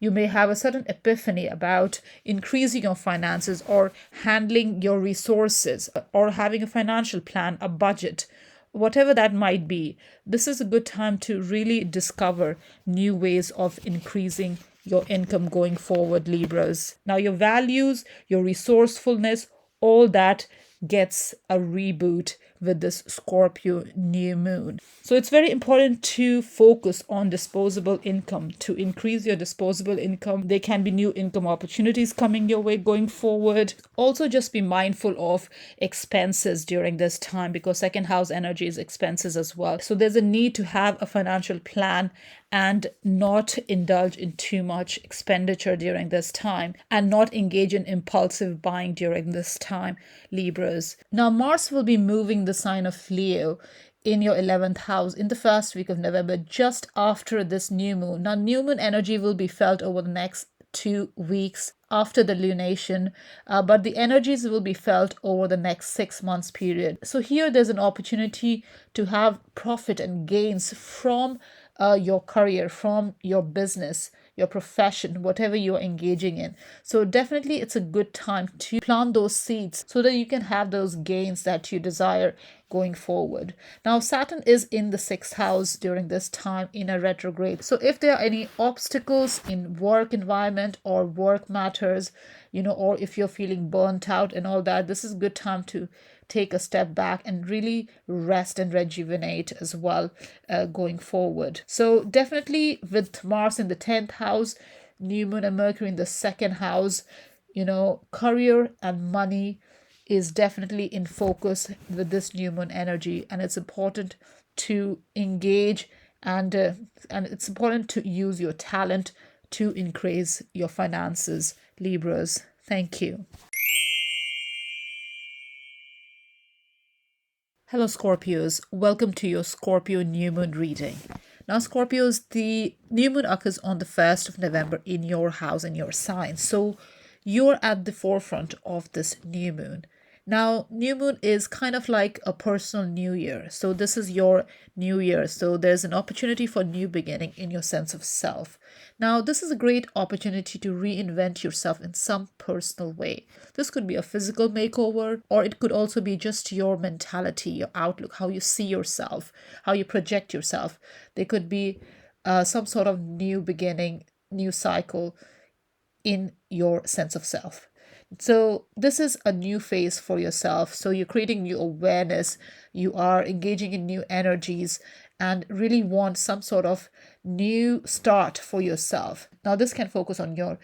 You may have a sudden epiphany about increasing your finances or handling your resources or having a financial plan, a budget, whatever that might be. This is a good time to really discover new ways of increasing your income going forward, Libras. Now, your values, your resourcefulness, all that gets a reboot with this Scorpio new moon. So it's very important to focus on disposable income, to increase your disposable income. There can be new income opportunities coming your way going forward. Also, just be mindful of expenses during this time, because second house energy is expenses as well. So there's a need to have a financial plan and not indulge in too much expenditure during this time, and not engage in impulsive buying during this time, Libras. Now, Mars will be moving the sign of Leo in your 11th house in the first week of November, just after this new moon. Now, new moon energy will be felt over the next 2 weeks after the lunation, but the energies will be felt over the next 6 months period. So here there's an opportunity to have profit and gains from your career, from your business, your profession, whatever you're engaging in. So definitely it's a good time to plant those seeds so that you can have those gains that you desire going forward. Now, Saturn is in the sixth house during this time in a retrograde. So if there are any obstacles in work environment or work matters, or if you're feeling burnt out and all that, this is a good time to take a step back and really rest and rejuvenate as well going forward. So definitely with Mars in the 10th house, new moon and Mercury in the second house, career and money is definitely in focus with this new moon energy, and it's important to engage and it's important to use your talent to increase your finances, Libras. Thank you. Hello, Scorpios. Welcome to your Scorpio new moon reading. Now, Scorpios, the new moon occurs on the 1st of November in your house and your sign. So you're at the forefront of this new moon. Now, new moon is kind of like a personal new year. So this is your new year. So there's an opportunity for new beginning in your sense of self. Now, this is a great opportunity to reinvent yourself in some personal way. This could be a physical makeover, or it could also be just your mentality, your outlook, how you see yourself, how you project yourself. There could be some sort of new beginning, new cycle in your sense of self. So this is a new phase for yourself. So you're creating new awareness, you are engaging in new energies, and really want some sort of new start for yourself. Now, this can focus on your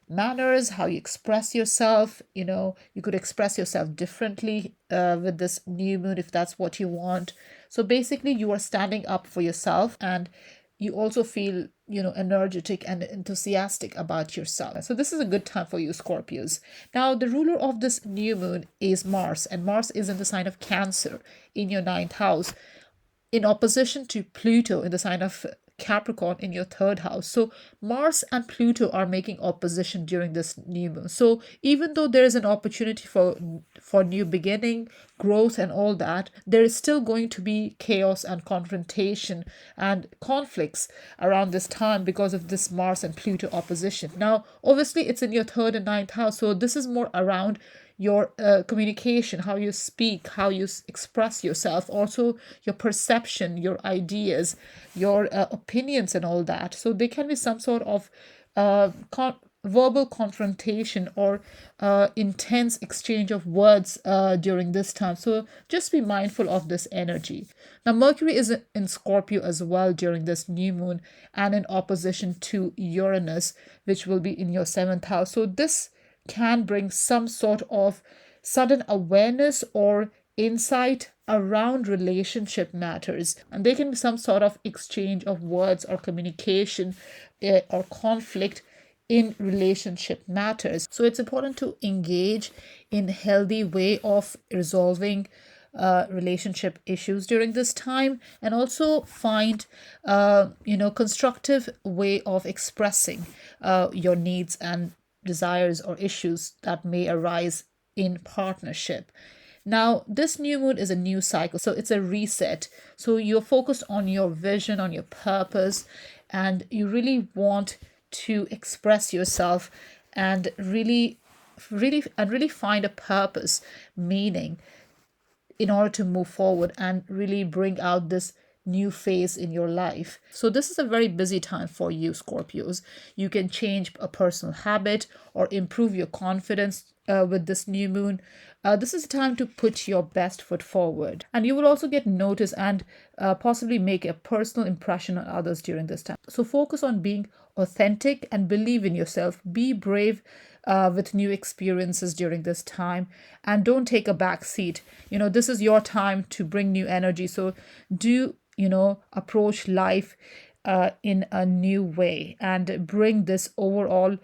manners, how you express yourself. You could express yourself differently with this new moon if that's what you want. So basically, you are standing up for yourself, and you also feel energetic and enthusiastic about yourself. So this is a good time for you, Scorpios. Now, the ruler of this new moon is Mars, and Mars is in the sign of Cancer in your 9th house, in opposition to Pluto in the sign of Capricorn in your third house. So Mars and Pluto are making opposition during this new moon. So even though there is an opportunity for new beginning, growth and all that, there is still going to be chaos and confrontation and conflicts around this time because of this Mars and Pluto opposition. Now, obviously, it's in your third and ninth house. So this is more around your communication, how you speak, how you express yourself, also your perception, your ideas, your opinions, and all that. So there can be some sort of verbal confrontation or intense exchange of words during this time. So just be mindful of this energy. Now, Mercury is in Scorpio as well during this new moon and in opposition to Uranus, which will be in your seventh house. So this can bring some sort of sudden awareness or insight around relationship matters, and there can be some sort of exchange of words or communication or conflict in relationship matters. So it's important to engage in healthy way of resolving relationship issues during this time, and also find constructive way of expressing your needs and desires or issues that may arise in partnership. Now, this new moon is a new cycle, so it's a reset. So you're focused on your vision, on your purpose, and you really want to express yourself and really find a purpose, meaning in order to move forward and really bring out this new phase in your life. So this is a very busy time for you, Scorpios. You can change a personal habit or improve your confidence with this new moon. This is a time to put your best foot forward, and you will also get noticed and possibly make a personal impression on others during this time. So focus on being authentic and believe in yourself. Be brave with new experiences during this time, and don't take a back seat. This is your time to bring new energy. So do approach life in a new way and bring this overall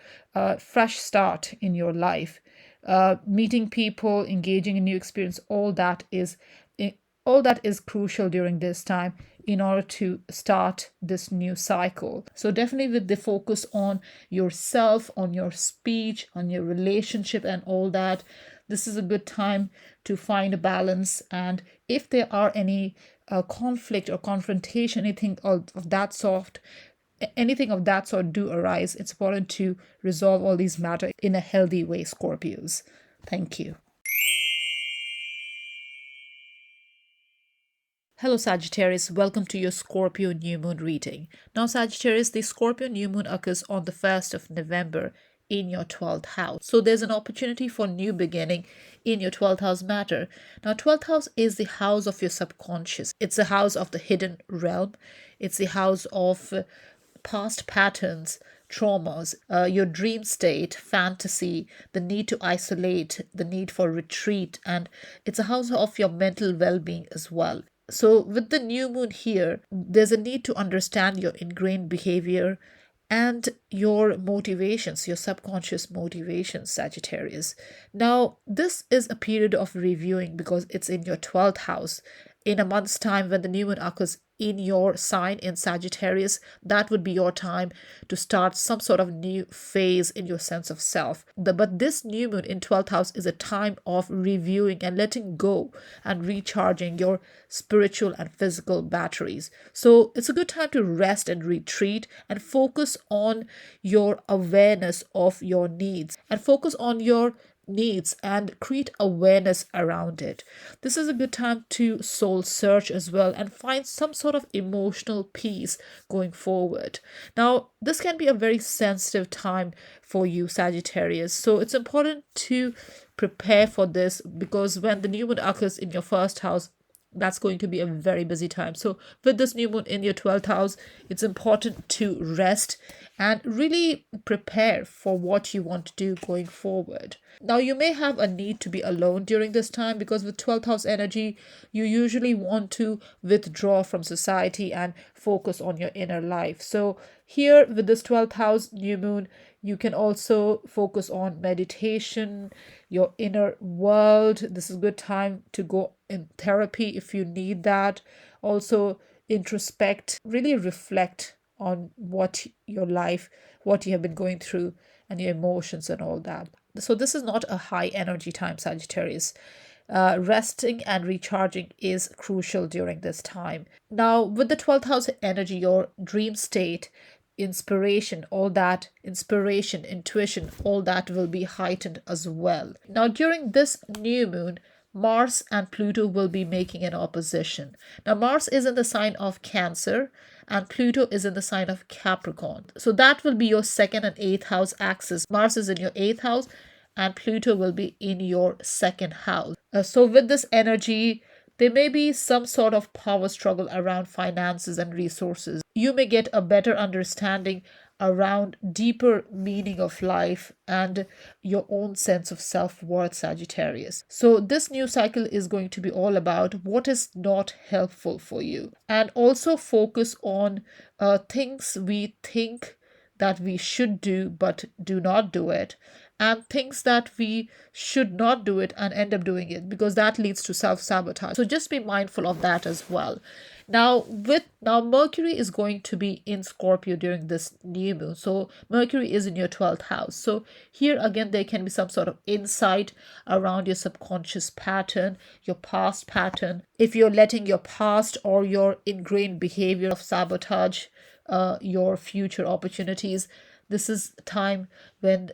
fresh start in your life. Meeting people, engaging in new experience, all that is crucial during this time in order to start this new cycle. So definitely with the focus on yourself, on your speech, on your relationship and all that, this is a good time to find a balance. And if there are any conflict or confrontation, anything of that sort do arise, it's important to resolve all these matters in a healthy way, Scorpios. Thank you. Hello Sagittarius, welcome to your Scorpio new moon reading. Now Sagittarius, the Scorpio new moon occurs on the 1st of November in your 12th house. So there's an opportunity for new beginning in your 12th house matter. Now 12th house is the house of your subconscious. It's the house of the hidden realm. It's the house of past patterns, traumas, your dream state, fantasy, the need to isolate, the need for retreat, and it's a house of your mental well-being as well. So with the new moon here, there's a need to understand your ingrained behavior and your motivations, your subconscious motivations, Sagittarius. Now, this is a period of reviewing because it's in your 12th house. In a month's time, when the new moon occurs in your sign in Sagittarius, that would be your time to start some sort of new phase in your sense of self. But this new moon in 12th house is a time of reviewing and letting go and recharging your spiritual and physical batteries. So it's a good time to rest and retreat and focus on your awareness of your needs and focus on your needs and create awareness around it. This is a good time to soul search as well and find some sort of emotional peace going forward. Now, this can be a very sensitive time for you, Sagittarius. So it's important to prepare for this because when the new moon occurs in your first house, that's going to be a very busy time. So with this new moon in your 12th house, it's important to rest and really prepare for what you want to do going forward. Now, you may have a need to be alone during this time because with 12th house energy, you usually want to withdraw from society and focus on your inner life. So here with this 12th house new moon, you can also focus on meditation, your inner world. This is a good time to go in therapy if you need that. Also introspect, really reflect on what your life, what you have been going through, and your emotions and all that. So this is not a high energy time, Sagittarius. Resting and recharging is crucial during this time. Now, with the 12th house energy, your dream state, inspiration, all that, inspiration, intuition, all that will be heightened as well. Now, during this new moon, Mars and Pluto will be making an opposition. Now, Mars is in the sign of Cancer and Pluto is in the sign of Capricorn. So that will be your second and eighth house axis. Mars is in your eighth house and Pluto will be in your second house. So, with this energy, there may be some sort of power struggle around finances and resources. You may get a better understanding around deeper meaning of life and your own sense of self-worth, Sagittarius. So this new cycle is going to be all about what is not helpful for you, and also focus on things we think that we should do but do not do it, and things that we should not do it and end up doing it, because that leads to self-sabotage. So just be mindful of that as well. Now Mercury is going to be in Scorpio during this new moon. So Mercury is in your 12th house. So here again there can be some sort of insight around your subconscious pattern, your past pattern. If you're letting your past or your ingrained behavior of sabotage your future opportunities, this is time when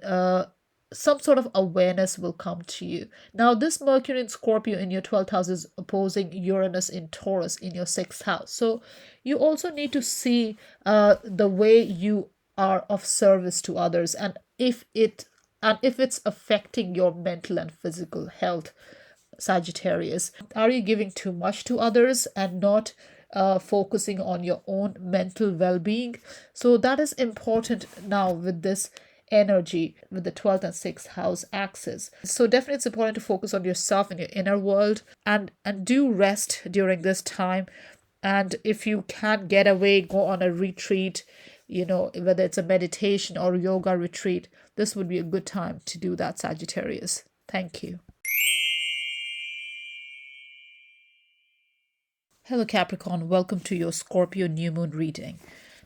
some sort of awareness will come to you. Now, this Mercury in Scorpio in your 12th house is opposing Uranus in Taurus in your 6th house. So you also need to see the way you are of service to others, and if it's affecting your mental and physical health, Sagittarius. Are you giving too much to others and not focusing on your own mental well-being? So that is important now with this energy, with the 12th and 6th house axis. So definitely it's important to focus on yourself and your inner world, and do rest during this time. And if you can get away, go on a retreat, whether it's a meditation or yoga retreat, this would be a good time to do that, Sagittarius. Thank you. Hello Capricorn, welcome to your Scorpio new moon reading.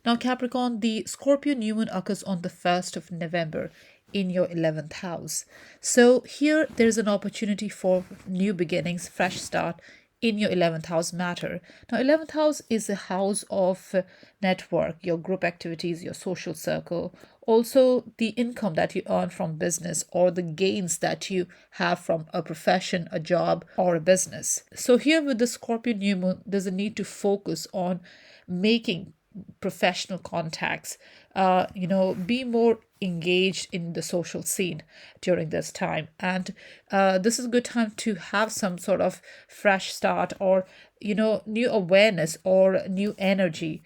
Now Capricorn, the Scorpio new moon occurs on the 1st of November in your 11th house. So here there's an opportunity for new beginnings, fresh start in your 11th house matter. Now 11th house is a house of network, your group activities, your social circle, also the income that you earn from business or the gains that you have from a profession, a job, or a business. So here with the Scorpio new moon, there's a need to focus on making professional contacts, be more engaged in the social scene during this time. And this is a good time to have some sort of fresh start or, new awareness or new energy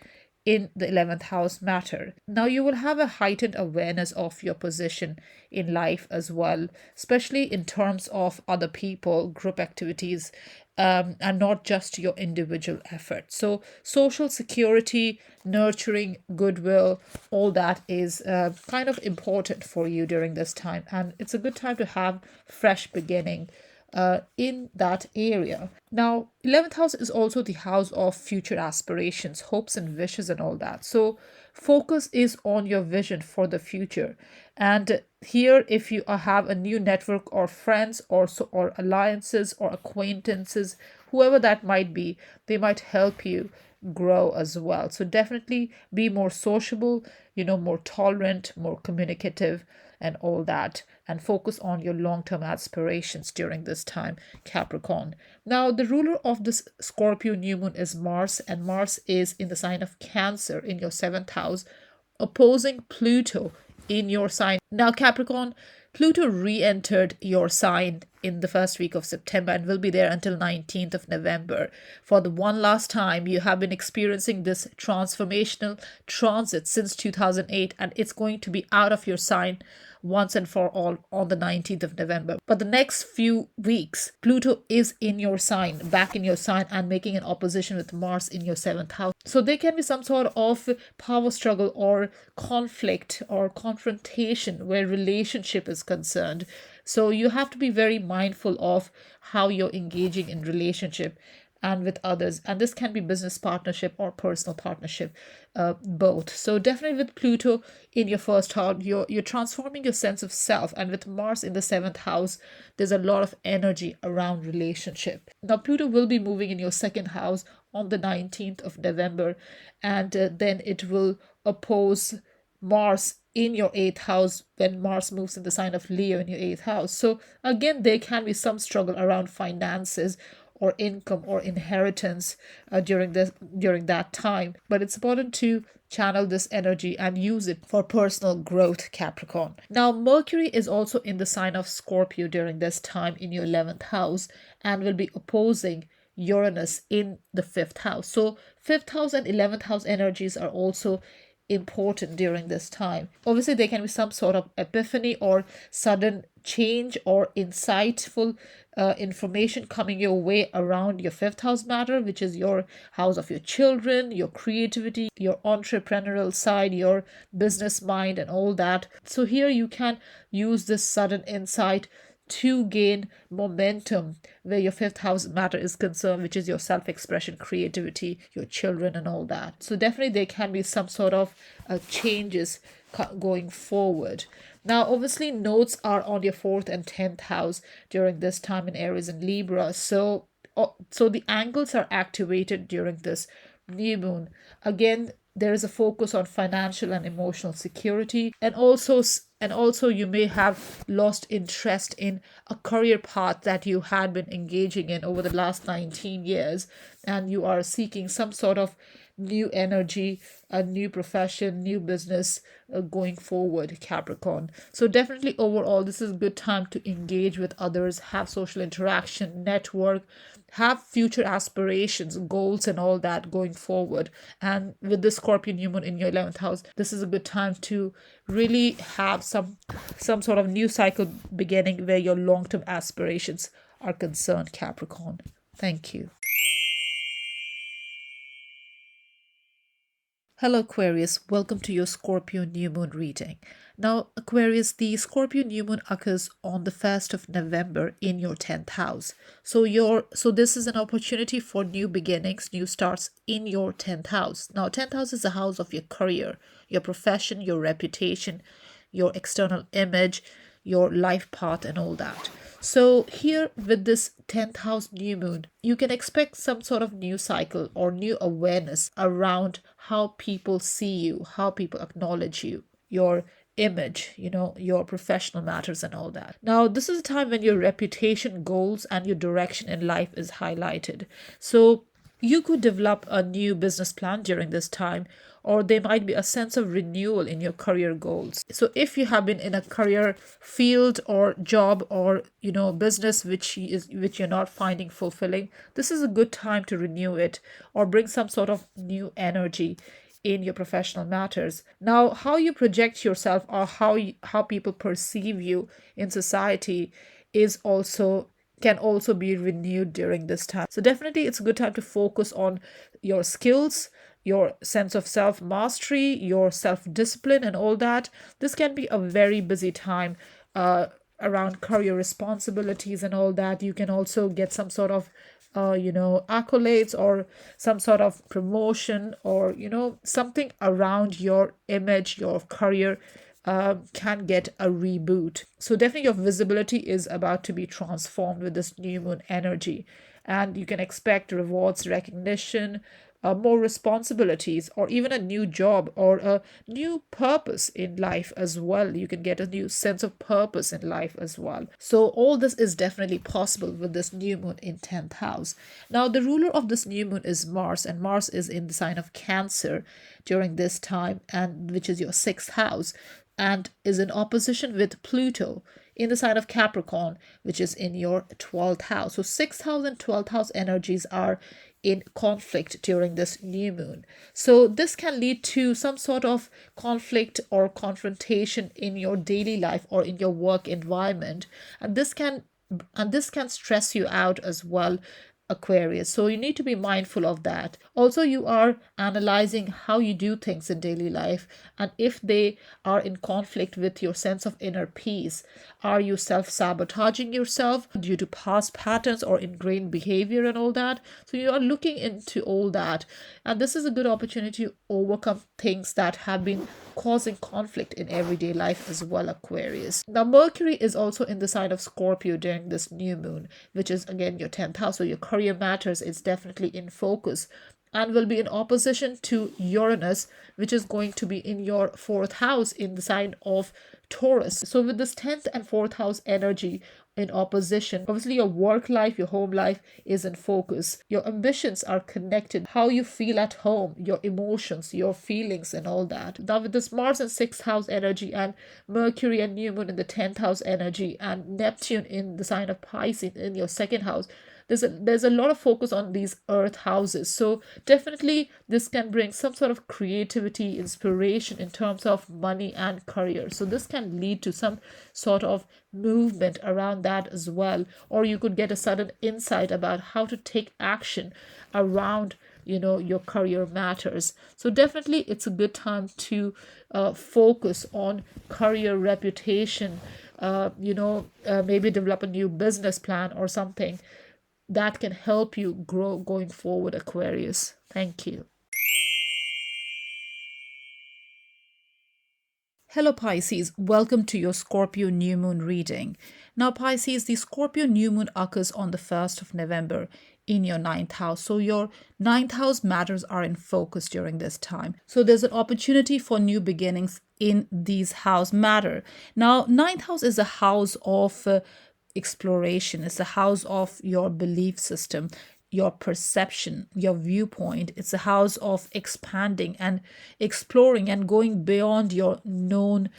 in the 11th house matter. Now you will have a heightened awareness of your position in life as well, especially in terms of other people, group activities, and not just your individual effort. So social security, nurturing, goodwill, all that is kind of important for you during this time. And it's a good time to have fresh beginning in that area. Now, 11th house is also the house of future aspirations, hopes and wishes and all that. So focus is on your vision for the future. And here, if you have a new network or friends or alliances or acquaintances, whoever that might be, they might help you grow as well. So definitely be more sociable, more tolerant, more communicative and all that, and focus on your long-term aspirations during this time, Capricorn. Now, the ruler of this Scorpio new moon is Mars, and Mars is in the sign of Cancer in your 7th house, opposing Pluto in your sign. Now, Capricorn, Pluto re-entered your sign in the first week of September and will be there until 19th of November. For the one last time, you have been experiencing this transformational transit since 2008, and it's going to be out of your sign once and for all on the 19th of November. But the next few weeks, Pluto is in your sign, back in your sign, and making an opposition with Mars in your 7th house. So there can be some sort of power struggle or conflict or confrontation where relationship is concerned. So you have to be very mindful of how you're engaging in relationship and with others. And this can be business partnership or personal partnership, both. So definitely with Pluto in your first house, you're transforming your sense of self. And with Mars in the seventh house, there's a lot of energy around relationship. Now Pluto will be moving in your second house on the 19th of November, and then it will oppose Mars in your eighth house when Mars moves in the sign of Leo in your eighth house. So again, there can be some struggle around finances or income or inheritance during that time. But it's important to channel this energy and use it for personal growth, Capricorn. Now, Mercury is also in the sign of Scorpio during this time in your 11th house and will be opposing Uranus in the fifth house. So, fifth house and 11th house energies are also important during this time. Obviously, there can be some sort of epiphany or sudden change or insightful information coming your way around your fifth house matter, which is your house of your children, your creativity, your entrepreneurial side, your business mind, and all that. So, here you can use this sudden insight to gain momentum where your fifth house matter is concerned, which is your self-expression, creativity, your children, and all that. So definitely there can be some sort of changes going forward. Now obviously nodes are on your fourth and 10th house during this time in Aries and Libra. So the angles are activated during this new moon. Again, there is a focus on financial and emotional security, and also you may have lost interest in a career path that you had been engaging in over the last 19 years, and you are seeking some sort of new energy, a new profession, new business going forward, Capricorn. So definitely overall, this is a good time to engage with others, have social interaction, network, have future aspirations, goals, and all that going forward. And with the Scorpio new moon in your 11th house, this is a good time to really have some sort of new cycle beginning where your long-term aspirations are concerned, Capricorn. Thank you. Hello Aquarius, welcome to your Scorpio new moon reading. Now Aquarius, the Scorpio new moon occurs on the 1st of November in your 10th house. So this is an opportunity for new beginnings, new starts in your 10th house. Now 10th house is the house of your career, your profession, your reputation, your external image, your life path, and all that. So here with this 10th house new moon, you can expect some sort of new cycle or new awareness around how people see you, how people acknowledge you, your image, your professional matters and all that. Now, this is a time when your reputation, goals, and your direction in life is highlighted. So you could develop a new business plan during this time, or there might be a sense of renewal in your career goals. So if you have been in a career field or job or business which you're not finding fulfilling, this is a good time to renew it or bring some sort of new energy in your professional matters. Now, how you project yourself or how people perceive you in society can also be renewed during this time. So definitely it's a good time to focus on your skills, your sense of self mastery, your self discipline, and all that. This can be a very busy time around career responsibilities and all that. You can also get some sort of accolades or some sort of promotion or something around your image, your career can get a reboot. So definitely your visibility is about to be transformed with this new moon energy, and you can expect rewards, recognition, more responsibilities, or even a new job or a new purpose in life as well. You can get a new sense of purpose in life as well. So all this is definitely possible with this new moon in 10th house. Now the ruler of this new moon is Mars, and Mars is in the sign of Cancer during this time, and which is your 6th house, and is in opposition with Pluto in the sign of Capricorn, which is in your 12th house. So 6th house and 12th house energies are in conflict during this new moon. So this can lead to some sort of conflict or confrontation in your daily life or in your work environment. And this can stress you out as well Aquarius. So you need to be mindful of that. Also, you are analyzing how you do things in daily life, and if they are in conflict with your sense of inner peace. Are you self-sabotaging yourself due to past patterns or ingrained behavior and all that? So you are looking into all that, and this is a good opportunity to overcome things that have been causing conflict in everyday life as well, Aquarius. Now, Mercury is also in the sign of Scorpio during this new moon, which is again your 10th house. So your career matters is definitely in focus and will be in opposition to Uranus, which is going to be in your 4th house in the sign of Taurus. So with this 10th and 4th house energy in opposition, obviously your work life, your home life is in focus. Your ambitions are connected, how you feel at home, your emotions, your feelings and all that. Now with this Mars in 6th house energy and Mercury and new moon in the 10th house energy and Neptune in the sign of Pisces in your 2nd house, there's a lot of focus on these earth houses. So definitely this can bring some sort of creativity, inspiration in terms of money and career. So this can lead to some sort of movement around that as well, or you could get a sudden insight about how to take action around your career matters. So definitely it's a good time to focus on career, reputation, maybe develop a new business plan or something that can help you grow going forward, Aquarius. Thank you. Hello, Pisces. Welcome to your Scorpio new moon reading. Now, Pisces, the Scorpio new moon occurs on the 1st of November in your 9th house. So your 9th house matters are in focus during this time. So there's an opportunity for new beginnings in these house matter. Now, 9th house is a house of exploration. It's a house of your belief system, your perception, your viewpoint. It's a house of expanding and exploring and going beyond your known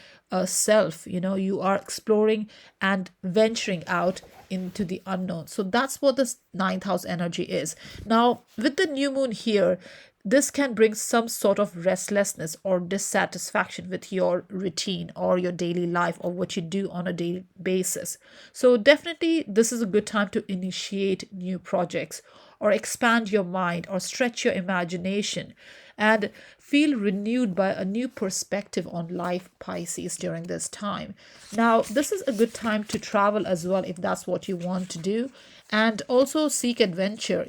self. You are exploring and venturing out into the unknown. So that's what this 9th house energy is. Now, with the new moon here, this can bring some sort of restlessness or dissatisfaction with your routine or your daily life or what you do on a daily basis. So, definitely, this is a good time to initiate new projects or expand your mind or stretch your imagination and feel renewed by a new perspective on life, Pisces, during this time. Now, this is a good time to travel as well if that's what you want to do, and also seek adventure,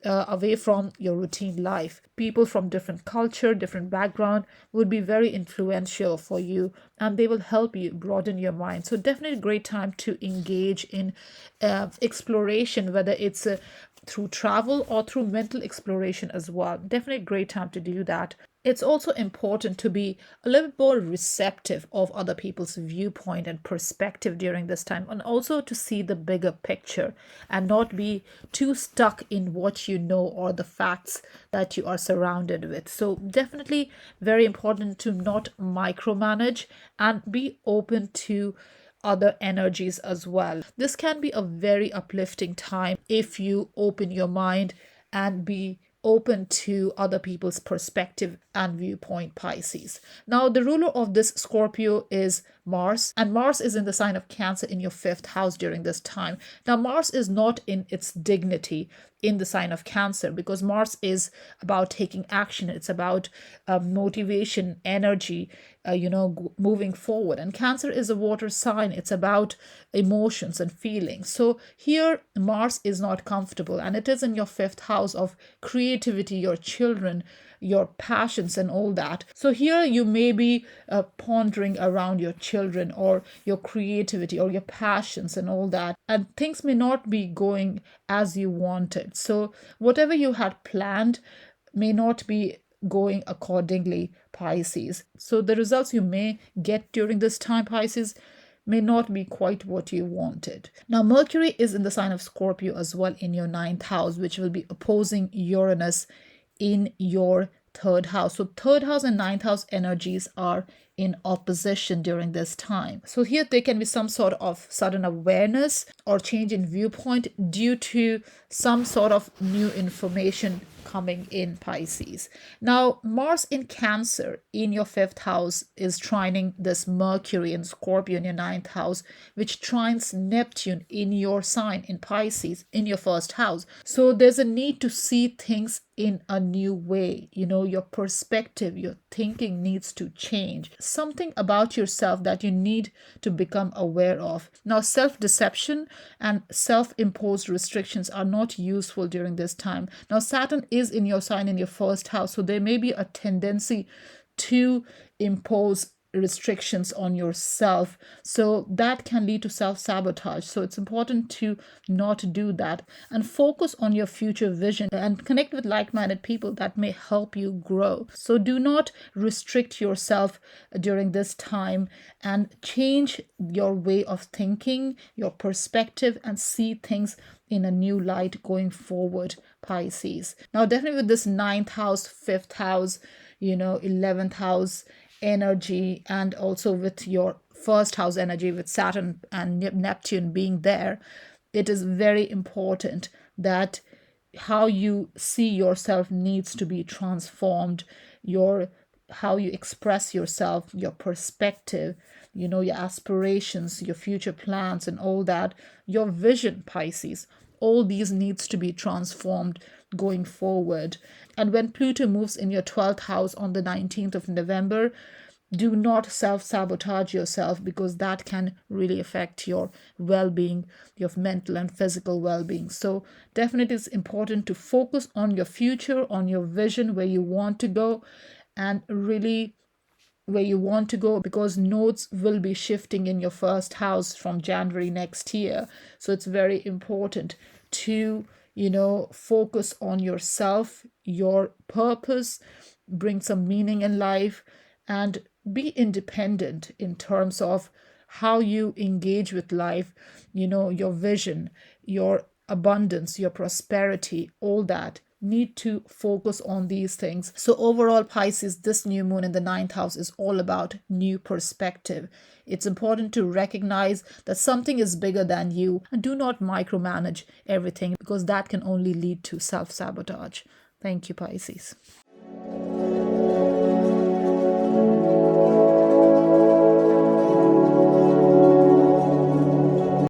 away from your routine life. People from different culture, different background would be very influential for you, and they will help you broaden your mind. So definitely a great time to engage in exploration, whether it's through travel or through mental exploration as well. Definitely a great time to do that. It's also important to be a little bit more receptive of other people's viewpoint and perspective during this time, and also to see the bigger picture and not be too stuck in what you know or the facts that you are surrounded with. So definitely very important to not micromanage and be open to other energies as well. This can be a very uplifting time if you open your mind and be open to other people's perspective and viewpoint, Pisces. Now, the ruler of this Scorpio is Mars, and Mars is in the sign of Cancer in your 5th house during this time. Now, Mars is not in its dignity in the sign of Cancer because Mars is about taking action. It's about motivation, energy, moving forward. And Cancer is a water sign. It's about emotions and feelings. So here, Mars is not comfortable, and it is in your 5th house of creativity, your children, your passions and all that. So here you may be pondering around your children or your creativity or your passions and all that, and things may not be going as you wanted. So whatever you had planned may not be going accordingly, Pisces. So the results you may get during this time, Pisces, may not be quite what you wanted. Now, Mercury is in the sign of Scorpio as well in your 9th house, which will be opposing Uranus in your 3rd house. So 3rd house and 9th house energies are in opposition during this time. So here there can be some sort of sudden awareness or change in viewpoint due to some sort of new information coming in, Pisces. Now, Mars in Cancer in your fifth house is trining this Mercury in Scorpio in your ninth house, which trines Neptune in your sign in Pisces in your first house. So there's a need to see things in a new way. Your perspective, your thinking needs to change. Something about yourself that you need to become aware of. Now, self-deception and self-imposed restrictions are not useful during this time. Now, Saturn is in your sign in your first house, so there may be a tendency to impose restrictions on yourself, so that can lead to self-sabotage. So it's important to not do that and focus on your future vision and connect with like-minded people that may help you grow. So do not restrict yourself during this time, and change your way of thinking, your perspective, and see things in a new light going forward, Pisces. Now, definitely with this ninth house, fifth house, 11th house energy, and also with your first house energy with Saturn and Neptune being there, it is very important that how you see yourself needs to be transformed. How you express yourself, your perspective, your aspirations, your future plans, and all that, your vision, Pisces, all these needs to be transformed going forward. And when Pluto moves in your 12th house on the 19th of November, do not self-sabotage yourself, because that can really affect your well-being, your mental and physical well-being. So definitely it's important to focus on your future, on your vision, where you want to go, and really where you want to go, because nodes will be shifting in your first house from January next year. So it's very important to focus on yourself, your purpose, bring some meaning in life, and be independent in terms of how you engage with life, your vision, your abundance, your prosperity, all that. Need to focus on these things. So overall, Pisces, this new moon in the ninth house is all about new perspective. It's important to recognize that something is bigger than you, and do not micromanage everything, because that can only lead to self-sabotage. Thank you, Pisces.